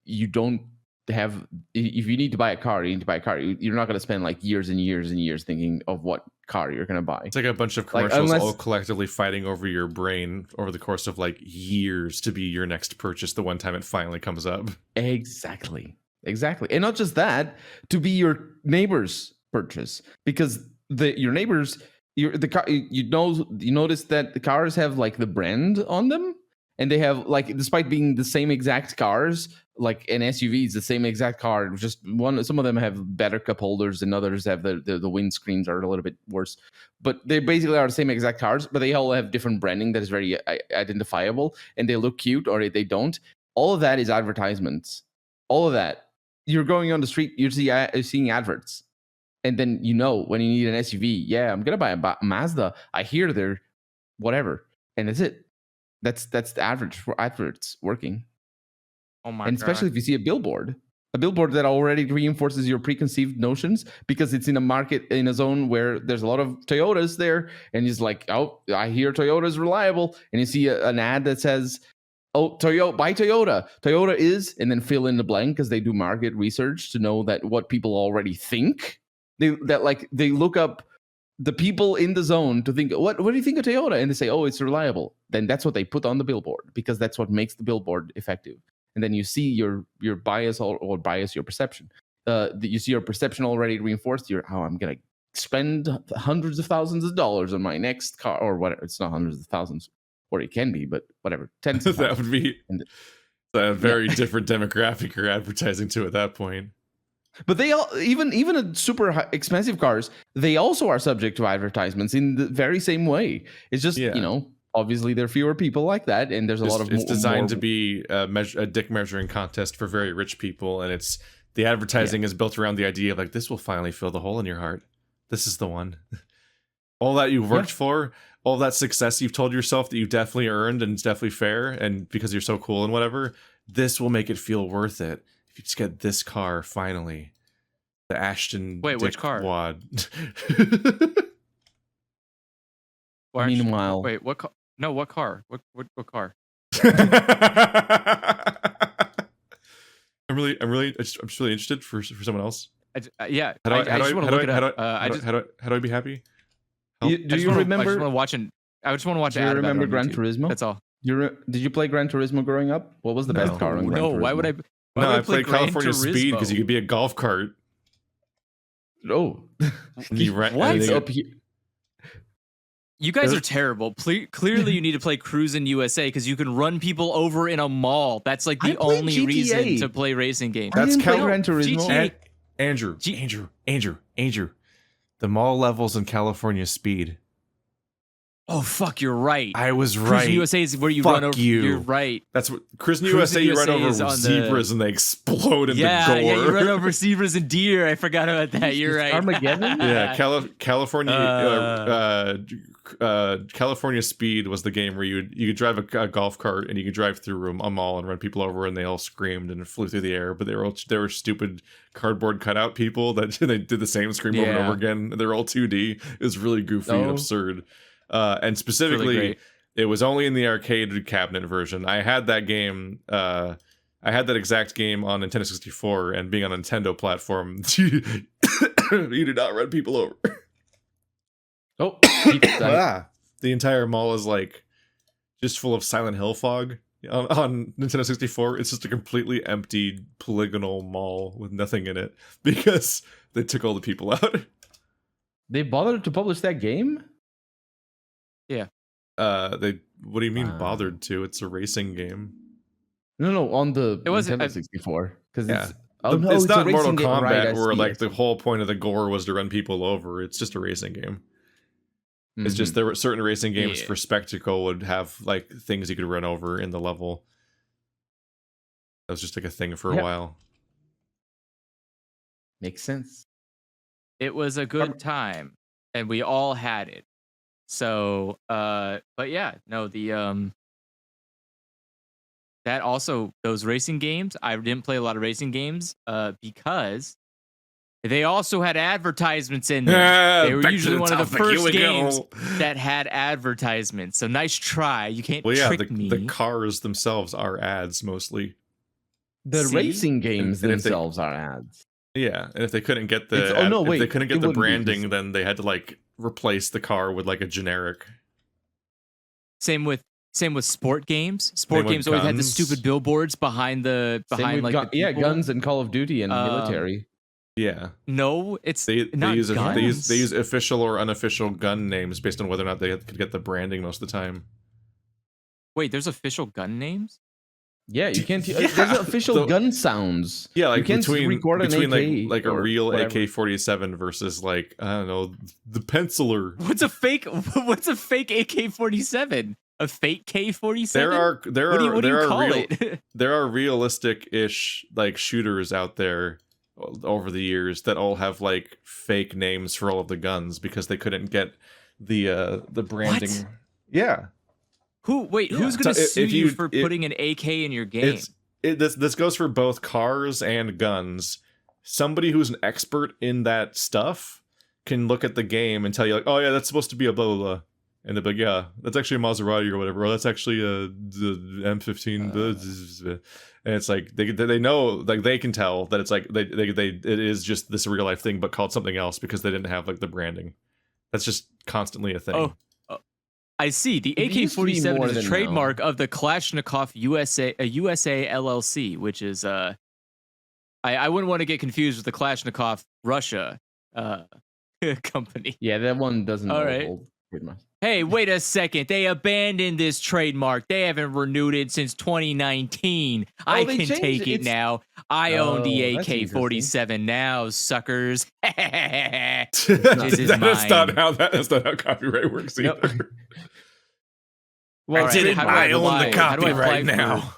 you don't have, if you need to buy a car, you need to buy a car. You're not going to spend like years and years and years thinking of what car you're going to buy. It's like a bunch of commercials all collectively fighting over your brain over the course of like years to be your next purchase the one time it finally comes up. Exactly. And not just that, to be your neighbor's purchase, because your neighbors, you notice that the cars have like the brand on them. And they have, like, despite being the same exact cars, like an SUV is the same exact car. Just some of them have better cup holders, and others have the windscreens are a little bit worse. But they basically are the same exact cars, but they all have different branding that is very identifiable, and they look cute or they don't. All of that is advertisements. All of that. You're going on the street, you're seeing adverts, and then when you need an SUV, I'm gonna buy a Mazda. I hear they're whatever, and that's it. That's the average for adverts working. Oh my God. Especially if you see a billboard that already reinforces your preconceived notions, because it's in a market, in a zone where there's a lot of Toyotas there, and it's like, oh, I hear Toyota's reliable, and you see an ad that says, oh, buy Toyota. Toyota is, and then fill in the blank, because they do market research to know that what people already think. They look up the people in the zone to think, what do you think of Toyota? And they say, oh, it's reliable. Then that's what they put on the billboard, because that's what makes the billboard effective. And then you see your bias or bias your perception. you see your perception already reinforced. I'm gonna spend hundreds of thousands of dollars on my next car or whatever. It's not hundreds of thousands, or it can be, but whatever. Tens of That thousands. would be a very different demographic you're advertising to at that point. But they all, even super expensive cars, they also are subject to advertisements in the very same way. It's just obviously there are fewer people like that, and there's a lot of. It's designed to be a dick measuring contest for very rich people, and the advertising is built around the idea of like, this will finally fill the hole in your heart. This is the one. All that you've worked for, all that success you've told yourself that you definitely earned and it's definitely fair, and because you're so cool and whatever, this will make it feel worth it. If you just get this car, finally. The Ashton which car? Wad. Meanwhile... Wait, what car? No, what car? What car? I'm just really interested for someone else. Yeah. How do I be happy? Do you remember? I just want to watch. Do you remember Gran Turismo? That's all. Did you play Gran Turismo growing up? What was the best car on Gran Turismo? Why would I? I played California Speed because you could be a golf cart. Oh, what? You guys are terrible. Clearly, you need to play Cruisin' USA because you can run people over in a mall. That's like the only GTA. reason to play racing games. That's Gran Turismo. Andrew. The mall levels in California Speed. Oh fuck! You're right. I was right. Cruisin' USA is where you run over. You're right. That's what Cruisin' USA. You run over zebras and they explode into gore. Yeah, you run over zebras and deer. I forgot about that. You're right. Armageddon. Yeah, California Speed was the game where you could drive a golf cart and you could drive through a mall and run people over and they all screamed and flew through the air. But they were stupid cardboard cutout people that they did the same scream over and over again. They're all 2D. It was really goofy and absurd. And specifically, really it was only in the arcade cabinet version. I had that game. I had that exact game on Nintendo 64, and being on a Nintendo platform, you do not run people over. Oh, the entire mall is like just full of Silent Hill fog on Nintendo 64. It's just a completely empty polygonal mall with nothing in it because they took all the people out. They bothered to publish that game? Yeah. What do you mean bothered to? It's a racing game. No, on the Nintendo 64. Because it's not Mortal Kombat where like the whole point of the gore was to run people over. It's just a racing game. Mm-hmm. It's just there were certain racing games for spectacle would have like things you could run over in the level. That was just like a thing for a while. Makes sense. It was a good time, and we all had it. So, but yeah, no, that also, those racing games, I didn't play a lot of racing games, because they also had advertisements in them. They were usually one of the first games that had advertisements. So nice try. You can't trick me. The cars themselves are ads mostly. The racing games themselves are ads. Yeah, and if they couldn't get the branding, then they had to like replace the car with like a generic. Same with sport games. Sport games always had the stupid billboards behind guns and Call of Duty and military. Yeah. No, it's they not use guns. They use official or unofficial gun names based on whether or not they could get the branding most of the time. Wait, there's official gun names? Yeah, you can't. There's official gun sounds. Yeah, like you can't record an AK like a real AK-47 versus like I don't know the penciler. What's a fake AK-47? A fake K-47? There are realistic-ish like shooters out there over the years that all have like fake names for all of the guns because they couldn't get the branding. What? Yeah. Who's gonna sue you for putting an AK in your game? This goes for both cars and guns. Somebody who's an expert in that stuff can look at the game and tell you like, oh yeah, that's supposed to be a blah blah blah, and they're like, yeah, that's actually a Maserati or whatever. Oh, that's actually the M15. And it's like they know, like they can tell that it's like it is just this real life thing, but called something else because they didn't have like the branding. That's just constantly a thing. Oh. I see. The AK-47 is a trademark of the Kalashnikov USA LLC, which is I wouldn't want to get confused with the Kalashnikov Russia company. Yeah, that one doesn't. All right. hold trademarks. Hey, wait a second. They abandoned this trademark. They haven't renewed it since 2019. I they can changed take it. it now. I own the that's AK-47 now, suckers. This is That's mine. that's not how copyright works either. Nope. Well, All right, how do I own apply- the how do I apply copyright for- now.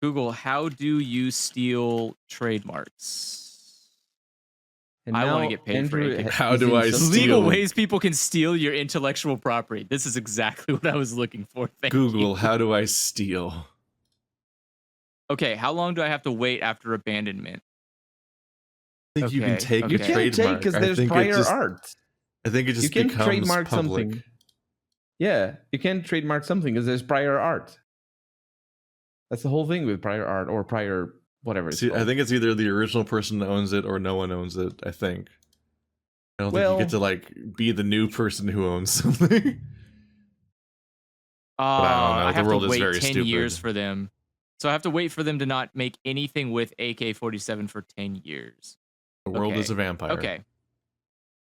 Google, how do you steal trademarks? And I wanna now get paid for Andrew anything. How is do in I some- steal? Legal ways people can steal your intellectual property. This is exactly what I was looking for. Thank Google, you. how do I steal? Okay, how long do I have to wait after abandonment? I think you can Okay, take okay. a You can't take trademark. because I there's think it prior just- art. I think it just You can becomes trademark public. something. Yeah, you can't trademark something because there's prior art. That's the whole thing with prior art or prior whatever. It's See, called. I think it's either the original person owns it or no one owns it. I think. I don't think Well- you get to like be the new person who owns something. I don't know, I the have world to is wait very 10 years stupid. for them. So I have to wait for them to not make anything with AK-47 for 10 years. The world Okay. is a vampire. Okay.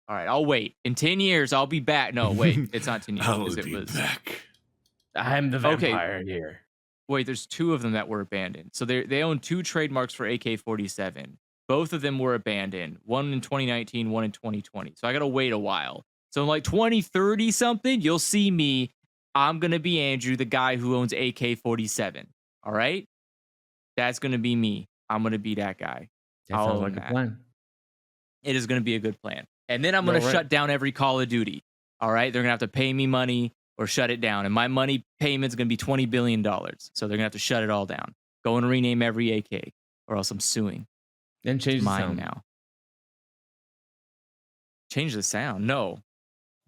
All right, I'll wait. In 10 years, I'll be back. No, wait, it's not 10 years. I'll because it be was... back. I'm the Okay. vampire here. Wait, there's two of them that were abandoned. So they own two trademarks for AK-47. Both of them were abandoned. One in 2019, one in 2020. So I got to wait a while. So in like 2030 something, you'll see me. I'm going to be Andrew, the guy who owns AK-47. All right? That's going to be me. I'm going to be that guy. That I'll sounds own like that. a plan. It is going to be a good plan. And then I'm going to Right. shut down every Call of Duty. All right? They're going to have to pay me money or shut it down. And my money payment's going to be $20 billion. So they're going to have to shut it all down. Go and rename every AK or else I'm suing. And change It's the mine sound. now. Change the sound. No.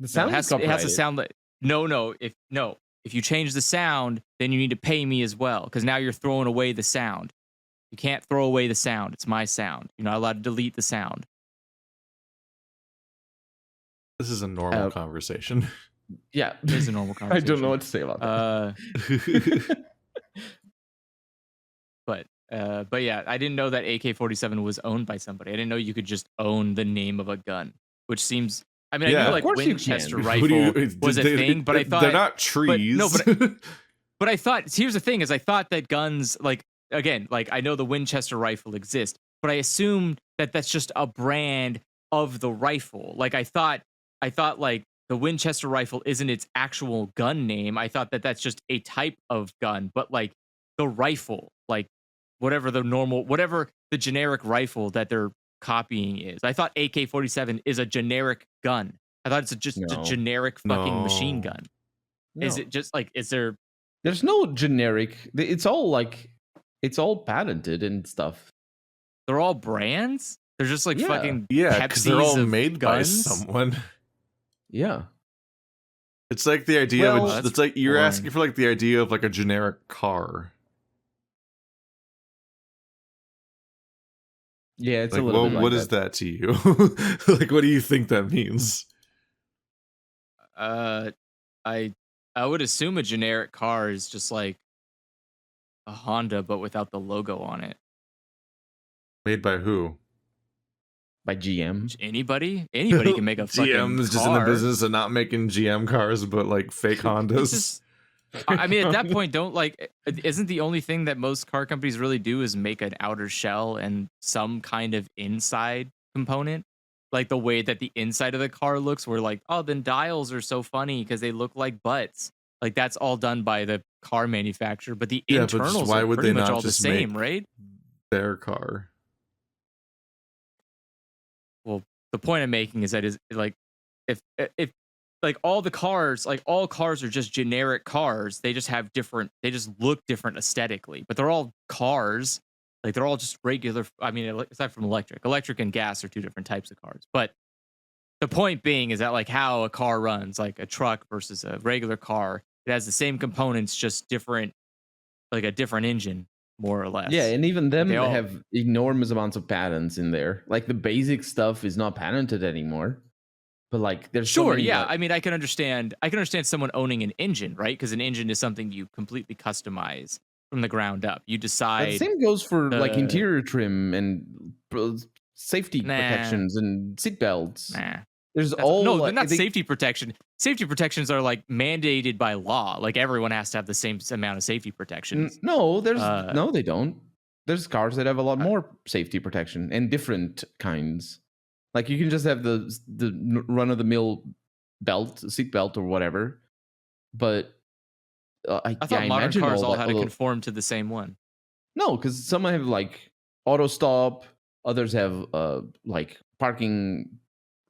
The No, sound it is has to copyrighted. sound like no. If you change the sound, then you need to pay me as well. Because now you're throwing away the sound. You can't throw away the sound. It's my sound. You're not allowed to delete the sound. This is a normal Uh, conversation. Yeah, It is a normal I conversation. don't know what to say about that. But yeah, I didn't know that AK-47 was owned by somebody. I didn't know you could just own the name of a gun, which seems. I mean, I Yeah. knew Of like course you Winchester can. What do rifle you- was a thing, but I thought they're not trees. no, But I thought, here's the thing: is I thought that guns, like again, like I know the Winchester rifle exists, but I assumed that that's just a brand of the rifle. Like I thought like the Winchester rifle isn't its actual gun name. I thought that that's just a type of gun, but like the rifle, like whatever the generic rifle that they're copying is. I thought AK-47 is a generic gun. I thought it's just a No. generic fucking machine No. gun. Is No. it just like, is there? There's no generic. It's all patented and stuff. They're all brands? They're just like Yeah. fucking Yeah, because they're all Pepsis of made by guns? someone. Yeah. It's like the idea Well, of that's it's like you're boring. asking for like the idea of like a generic car. Yeah, it's Like, a little well, bit like what is that to you? Like, what do you think that means? I would assume a generic car is just like a Honda but without the logo on it. Made by who? By GM. Anybody can make a fucking GM's just in the car. business of not making GM cars, but like fake It's Hondas. just- I mean, at that point, don't like. Isn't the only thing that most car companies really do is make an outer shell and some kind of inside component, like the way that the inside of the car looks? Where like, oh, then dials are so funny because they look like butts. Like that's all done by the car manufacturer, but the Yeah, but just internals why are would pretty they much not all the just same, make- right? Their car. Well, the point I'm making is that is like if like all cars are just generic cars. They just look different aesthetically, but they're all cars. Like they're all just regular. I mean, aside from electric and gas are two different types of cars. But the point being is that like how a car runs, like a truck versus a regular car, it has the same components, just different, like a different engine, more or less. Yeah, and even them They all- have enormous amounts of patents in there. Like the basic stuff is not patented anymore. But like there's so Sure, many, yeah. like- I mean, I can understand someone owning an engine, right? Because an engine is something you completely customize from the ground up. You But the decide. same goes for like the- interior trim and safety Nah. protections and seat belts. Nah. There's That's, all no, they're like, not safety protection. Safety protections are like mandated by law. Like everyone has to have the same amount of safety protections. No, there's Uh, no, they don't. There's cars that have a lot Uh, more safety protection and different kinds. Like you can just have the run of the mill seat belt or whatever. But I thought modern imagine cars all that had to conform to the same one. No, because some have like auto stop, others have like parking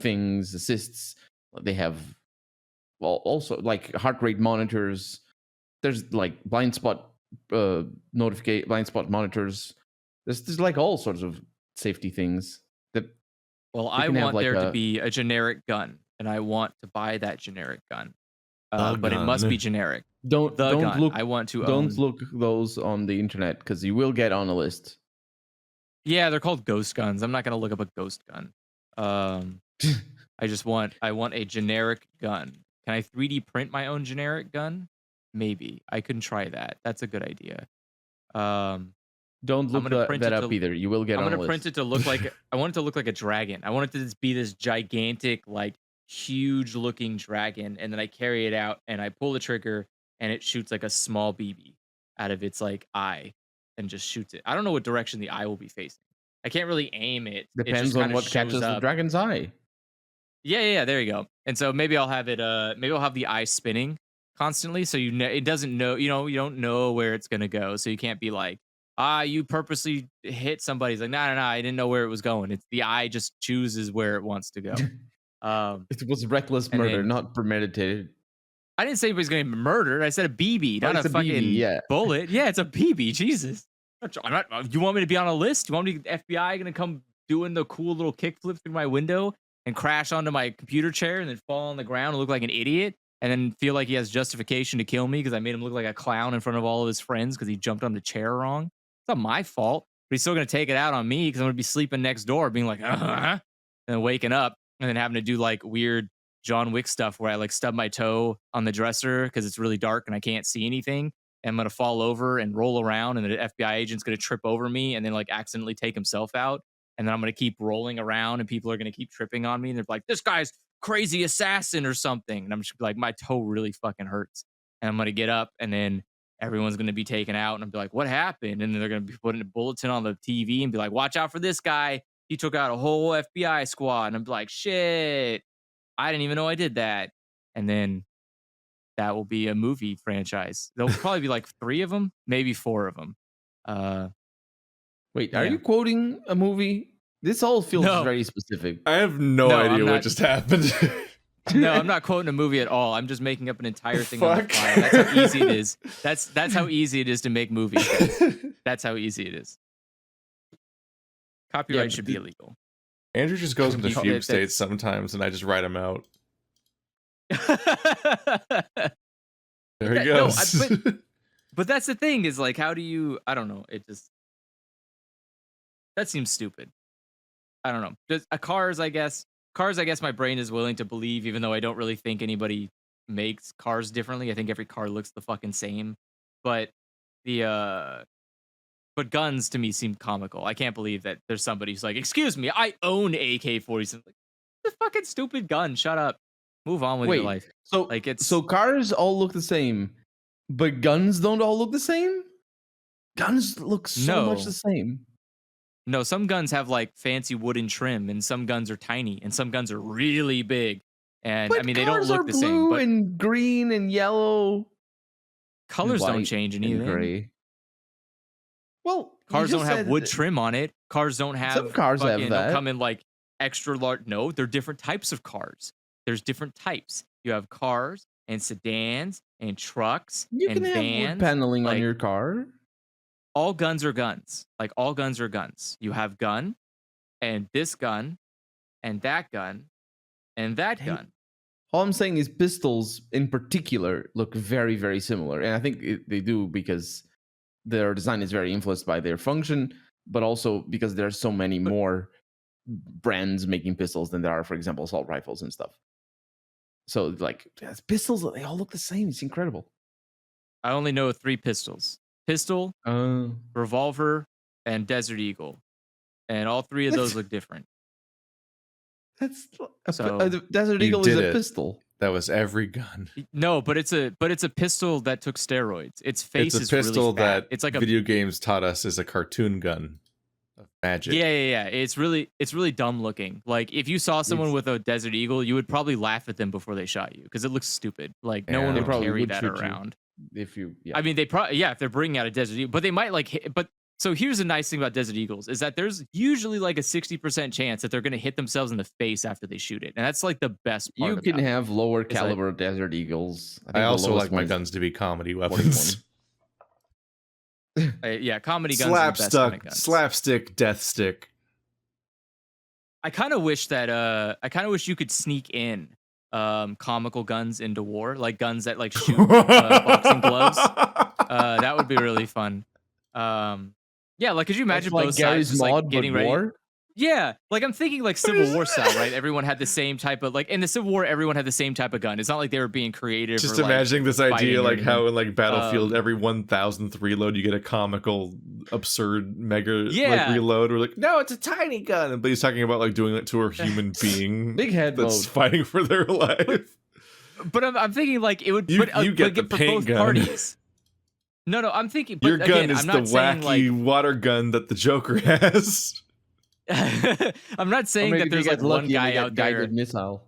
things, assists. They have also like heart rate monitors. There's like blind spot monitors. There's like all sorts of safety things that. Well, You I can have, want like, there to a- be a generic gun, and I want to buy that generic gun. But it must gun. be generic. Don't The don't gun. look I want to don't own. look those on the internet because you will get on a list. Yeah, they're called ghost guns. I'm not gonna look up a ghost gun. I want a generic gun. Can I 3D print my own generic gun? Maybe I can try that. That's a good idea. Don't look gonna print that it up to- either. You will get I'm on a gonna list. print it to look like I want it to look like a dragon. I want it to be this gigantic, like huge looking dragon, and then I carry it out and I pull the trigger and it shoots like a small BB out of its like eye and just shoots it. I don't know what direction the eye will be facing. I can't really aim it. It Depends just on kinda what catches shows the up. dragon's eye. Yeah, there you go. And so maybe I'll have it maybe I'll have the eye spinning constantly so it doesn't know, you don't know where it's going to go. So you can't be like, you purposely hit somebody. It's like, no, I didn't know where it was going. It's the eye just chooses where it wants to go. It was reckless And murder, then- not premeditated. I didn't say anybody's going to be murdered. I said a BB, Oh, not it's a a fucking BB, yeah. bullet. Yeah, it's a BB. Jesus. I'm not, you want me to be on a list? You want me, the FBI going to come doing the cool little kickflip through my window and crash onto my computer chair and then fall on the ground and look like an idiot and then feel like he has justification to kill me because I made him look like a clown in front of all of his friends because he jumped on the chair wrong? It's not my fault, but he's still going to take it out on me because I'm going to be sleeping next door being like, and then waking up and then having to do like weird John Wick stuff where I like stub my toe on the dresser because it's really dark and I can't see anything. And I'm going to fall over and roll around and the FBI agent's going to trip over me and then like accidentally take himself out. And then I'm going to keep rolling around and people are going to keep tripping on me. And they're like, this guy's crazy assassin or something. And I'm just like, my toe really fucking hurts. And I'm going to get up and then everyone's going to be taken out. And I'm be like, what happened? And then they're going to be putting a bulletin on the TV and be like, watch out for this guy. He took out a whole FBI squad. And I'm like, shit, I didn't even know I did that. And then that will be a movie franchise. There'll probably be like 3 of them, maybe 4 of them. Wait, are Yeah. you quoting a movie? This all feels No. very specific. I have no No, I'm idea not- what just happened. No, I'm not quoting a movie at all. I'm just making up an entire thing on the Fuck. fly. That's how easy it is. That's how easy it is to make movies. That's how easy it is. Copyright Yeah, should be illegal. Andrew just goes into You- fume that- states sometimes, and I just write him out. There he No, goes. But that's the thing is like, how do you? I don't know. It just that seems stupid. I don't know. Just cars, I guess. Cars, I guess my brain is willing to believe, even though I don't really think anybody makes cars differently. I think every car looks the fucking same. But but guns to me seem comical. I can't believe that there's somebody who's like, excuse me, I own AK-47. Like, the fucking stupid gun. Shut up. Move on with your Wait, life. so Like it's so cars all look the same, but guns don't all look the same? Guns look so much No. the same. No, some guns have like fancy wooden trim, and some guns are tiny, and some guns are really big. And But I mean, they don't cars look are the blue same, but and green and yellow. colors don't white change and anything. gray. Well, you Cars just don't have said wood that- trim on it. Cars don't have. Some cars have don't that. come in like extra large. No, they're different types of cars. There's different types. You have cars and sedans and trucks You and can have wood vans. paneling on like- your car. All guns are guns. Like all guns are guns. You have gun, and this gun, and that gun, and that Hey, gun. All I'm saying is pistols in particular look very, very similar. And I think they do because their design is very influenced by their function, but also because there are so many more brands making pistols than there are, for example, assault rifles and stuff. So, like, pistols, they all look the same. It's incredible. I only know 3 pistols. pistol, revolver, and Desert Eagle, and all three of those look different. That's So Desert you Eagle did is a it. pistol. That was every gun. No, but it's a pistol that took steroids. Its face It's a is pistol really fat. that It's like video games taught us is a cartoon gun of magic. Yeah. It's really dumb looking. Like if you saw someone with a Desert Eagle, you would probably laugh at them before they shot you because it looks stupid. Like no one They would probably carry would that shoot you. around. If you, I mean, they probably if they're bringing out a Desert Eagle, but they might like hit. But so here's the nice thing about Desert Eagles is that there's usually like a 60% chance that they're going to hit themselves in the face after they shoot it, and that's like the best part. you can about have lower like- caliber Desert Eagles. I think the also lowest like my one's guns to be comedy weapons. 41. Yeah, comedy guns. Are the best kind of guns. Slapstick, death stick. I kind of wish that you could sneak in comical guns into war, like guns that like shoot boxing gloves. That would be really fun. Yeah, like could you imagine That's like both Gary's sides just mod, like but getting ready? war? Yeah, like I'm thinking like Civil War style, right? Everyone had the same type of like in the Civil War, everyone had the same type of gun. It's not like they were being creative. Just or, like, imagining this fighting idea, or like how anything. in like Battlefield, every 1,000th reload, you get a comical, absurd, mega Yeah. like reload. We're like, no, it's a tiny gun. But he's talking about like doing it to a human being Big head that's mode. fighting for their life. But I'm thinking like it would. You but, get the for paint both gun. parties. No, I'm thinking. But Your gun again, is I'm the not saying, wacky like, water gun that the Joker has. I'm not saying that there's like one guy out there. Guided missile.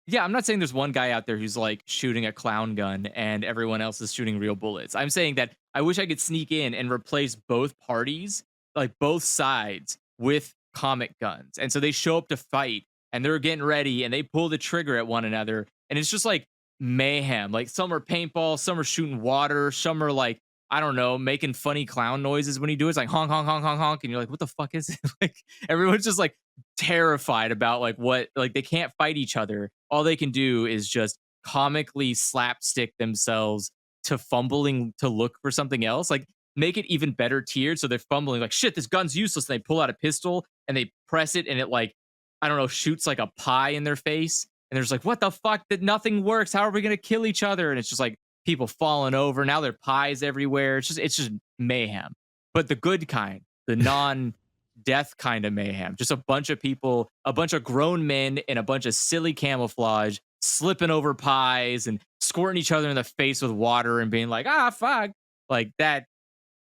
Yeah, I'm not saying there's one guy out there who's like shooting a clown gun and everyone else is shooting real bullets. I'm saying that I wish I could sneak in and replace both parties, like both sides, with comic guns. And so they show up to fight and they're getting ready and they pull the trigger at one another. And it's just like mayhem. Like some are paintball, some are shooting water, some are like, I don't know, making funny clown noises when you do it. It's like honk, honk, honk, honk, honk. And you're like, what the fuck is it? Like everyone's just like terrified about like what, like they can't fight each other. All they can do is just comically slapstick themselves to fumbling to look for something else. Like make it even better tiered. So they're fumbling like, shit, this gun's useless. And they pull out a pistol and they press it and it like, I don't know, shoots like a pie in their face. And they're just like, what the fuck? That nothing works. How are we going to kill each other? And it's just like people falling over. Now there are pies everywhere. It's just mayhem. But the good kind, the non-death kind of mayhem. Just a bunch of people, a bunch of grown men in a bunch of silly camouflage, slipping over pies and squirting each other in the face with water and being like, ah, fuck. Like that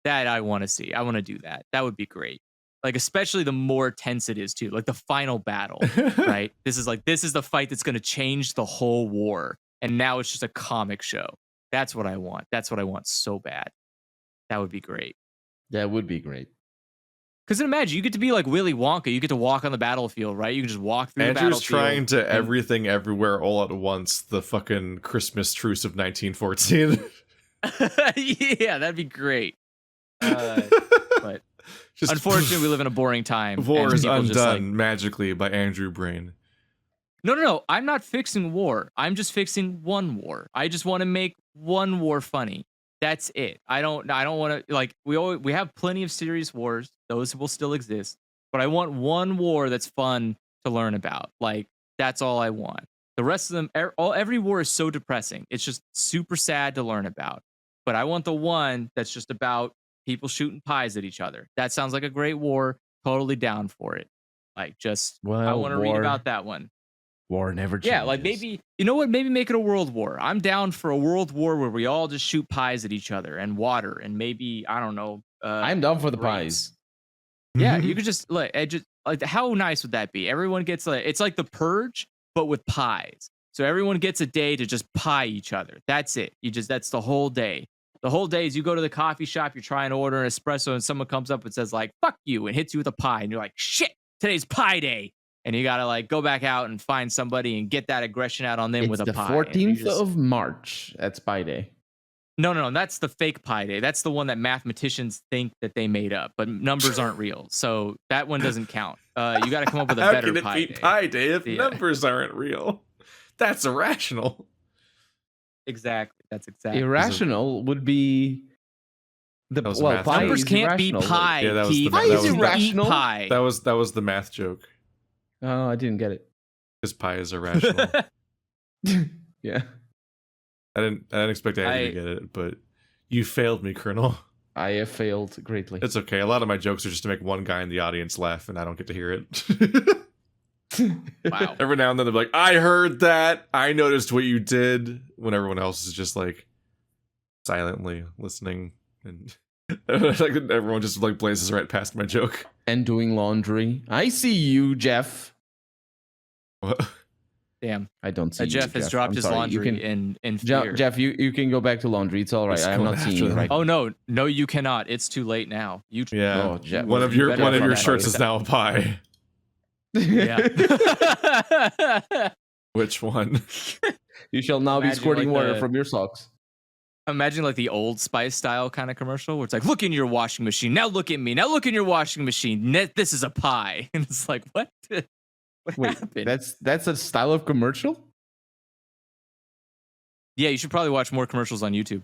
I want to see. I want to do that. That would be great. Like, especially the more tense it is too, like the final battle, right? This is the fight that's going to change the whole war. And now it's just a comic show. That's what I want. That's what I want so bad. That would be great. That would be great. Because imagine you get to be like Willy Wonka. You get to walk on the battlefield, right? You can just walk through the battlefield. Andrew's trying to everything everywhere all at once. The fucking Christmas truce of 1914. Yeah, that'd be great. But Just unfortunately, we live in a boring time. War and is people undone just, like, magically by Andrew Brain. No. I'm not fixing war. I'm just fixing one war. I just want to make one war funny. That's it. I don't want to like we have plenty of serious wars. Those will still exist. But I want one war that's fun to learn about. Like that's all I want. The rest of them, every war is so depressing. It's just super sad to learn about. But I want the one that's just about people shooting pies at each other. That sounds like a great war. Totally down for it. Like just I want to read about that one. War never changes. Yeah, like maybe, you know what? Maybe make it a world war. I'm down for a world war where we all just shoot pies at each other and water and maybe, I don't know. I'm down for the grapes. pies. Yeah, you could just like how nice would that be? Everyone gets like it's like the purge, but with pies. So everyone gets a day to just pie each other. That's it. That's the whole day. The whole day is you go to the coffee shop, you're trying to order an espresso, and someone comes up and says like "fuck you" and hits you with a pie, and you're like, "Shit, today's pie day." And you gotta like go back out and find somebody and get that aggression out on them with a pie. It's the 14th of March. That's Pie Day. No. That's the fake Pie Day. That's the one that mathematicians think that they made up, but numbers aren't real. So that one doesn't count. You got to come up with a better Pie Day. How can it be Pie Day if numbers aren't real? That's irrational. Exactly. That's exactly. Irrational would be the pie numbers can't be pie. Yeah, that was Keith. the, that was irrational. Pie. That was the math joke. Oh, I didn't get it. Because pie is irrational. Yeah. I didn't expect Andrew to get it, but you failed me, Colonel. I have failed greatly. It's okay. A lot of my jokes are just to make one guy in the audience laugh, and I don't get to hear it. Wow. Every now and then they're like, I heard that. I noticed what you did. When everyone else is just like silently listening. And like everyone just like blazes right past my joke. And doing laundry. I see you, Jeff. What? Damn. I don't see you, Jeff has dropped his laundry in fear. Jeff, you can go back to laundry. It's all right. Just I'm going not seeing after you them. right Oh no, you cannot. It's too late now. You Yeah. Oh, Jeff. One of You your better one of run your that shirts out. is now a pie. Yeah. Which one? You shall now be Imagine, squirting like, water the- from your socks. Imagine like the Old Spice style kind of commercial where it's like, look in your washing machine. Now look at me. Now look in your washing machine. This is a pie. And it's like, what? What Wait, happened? that's a style of commercial? Yeah, you should probably watch more commercials on YouTube.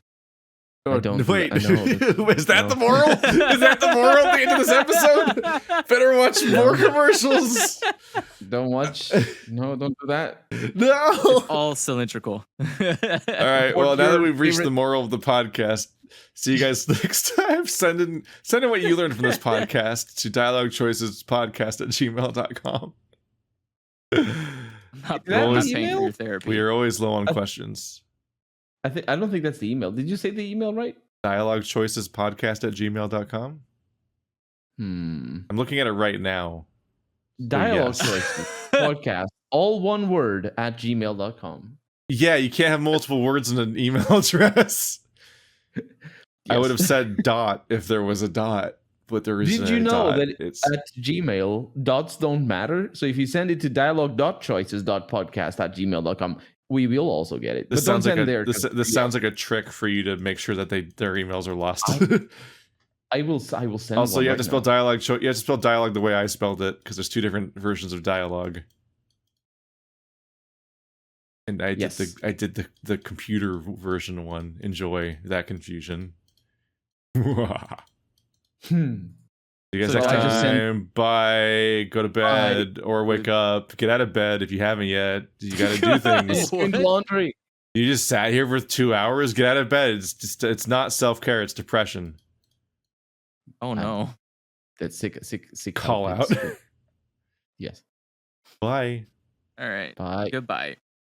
I don't- Wait, I know. is that No. the moral? Is that the moral at the end of this episode? Better watch more commercials. Don't watch. No, don't do that. No. All cylindrical. All right. Well, What's now that your we've reached favorite- the moral of the podcast, see you guys next time. Send in what you learned from this podcast to dialogchoicespodcast@gmail.com. I'm not Is that paying the for email? your therapy. We are always low on questions. I don't think that's the email. Did you say the email right? Dialogchoicespodcast@gmail.com. I'm looking at it right now. Dialogue yes. choices podcast, all one word at gmail.com. Yeah, you can't have multiple words in an email address. I would have said dot if there was a dot, but there isn't. Did you know dot. that It's at Gmail, dots don't matter? So if you send it to dialogue.choices.podcast@gmail.com, we will also get it. this But don't sounds like send a there. this 'cause- sounds like a trick for you to make sure that their emails are lost. I will send. Also, one you have right to spell now. dialogue. You have to spell dialogue the way I spelled it because there's two different versions of dialogue. And I Yes. did the computer version one. Enjoy that confusion. See Hmm. you guys So next I just sent- time. Bye. Go to bed or wake up. Get out of bed if you haven't yet. You got to do things. Doing What? laundry. You just sat here for 2 hours. Get out of bed. It's not self-care. It's depression. Oh no. That's sick. Call help. out. Yes. Bye. All right. Bye. Goodbye.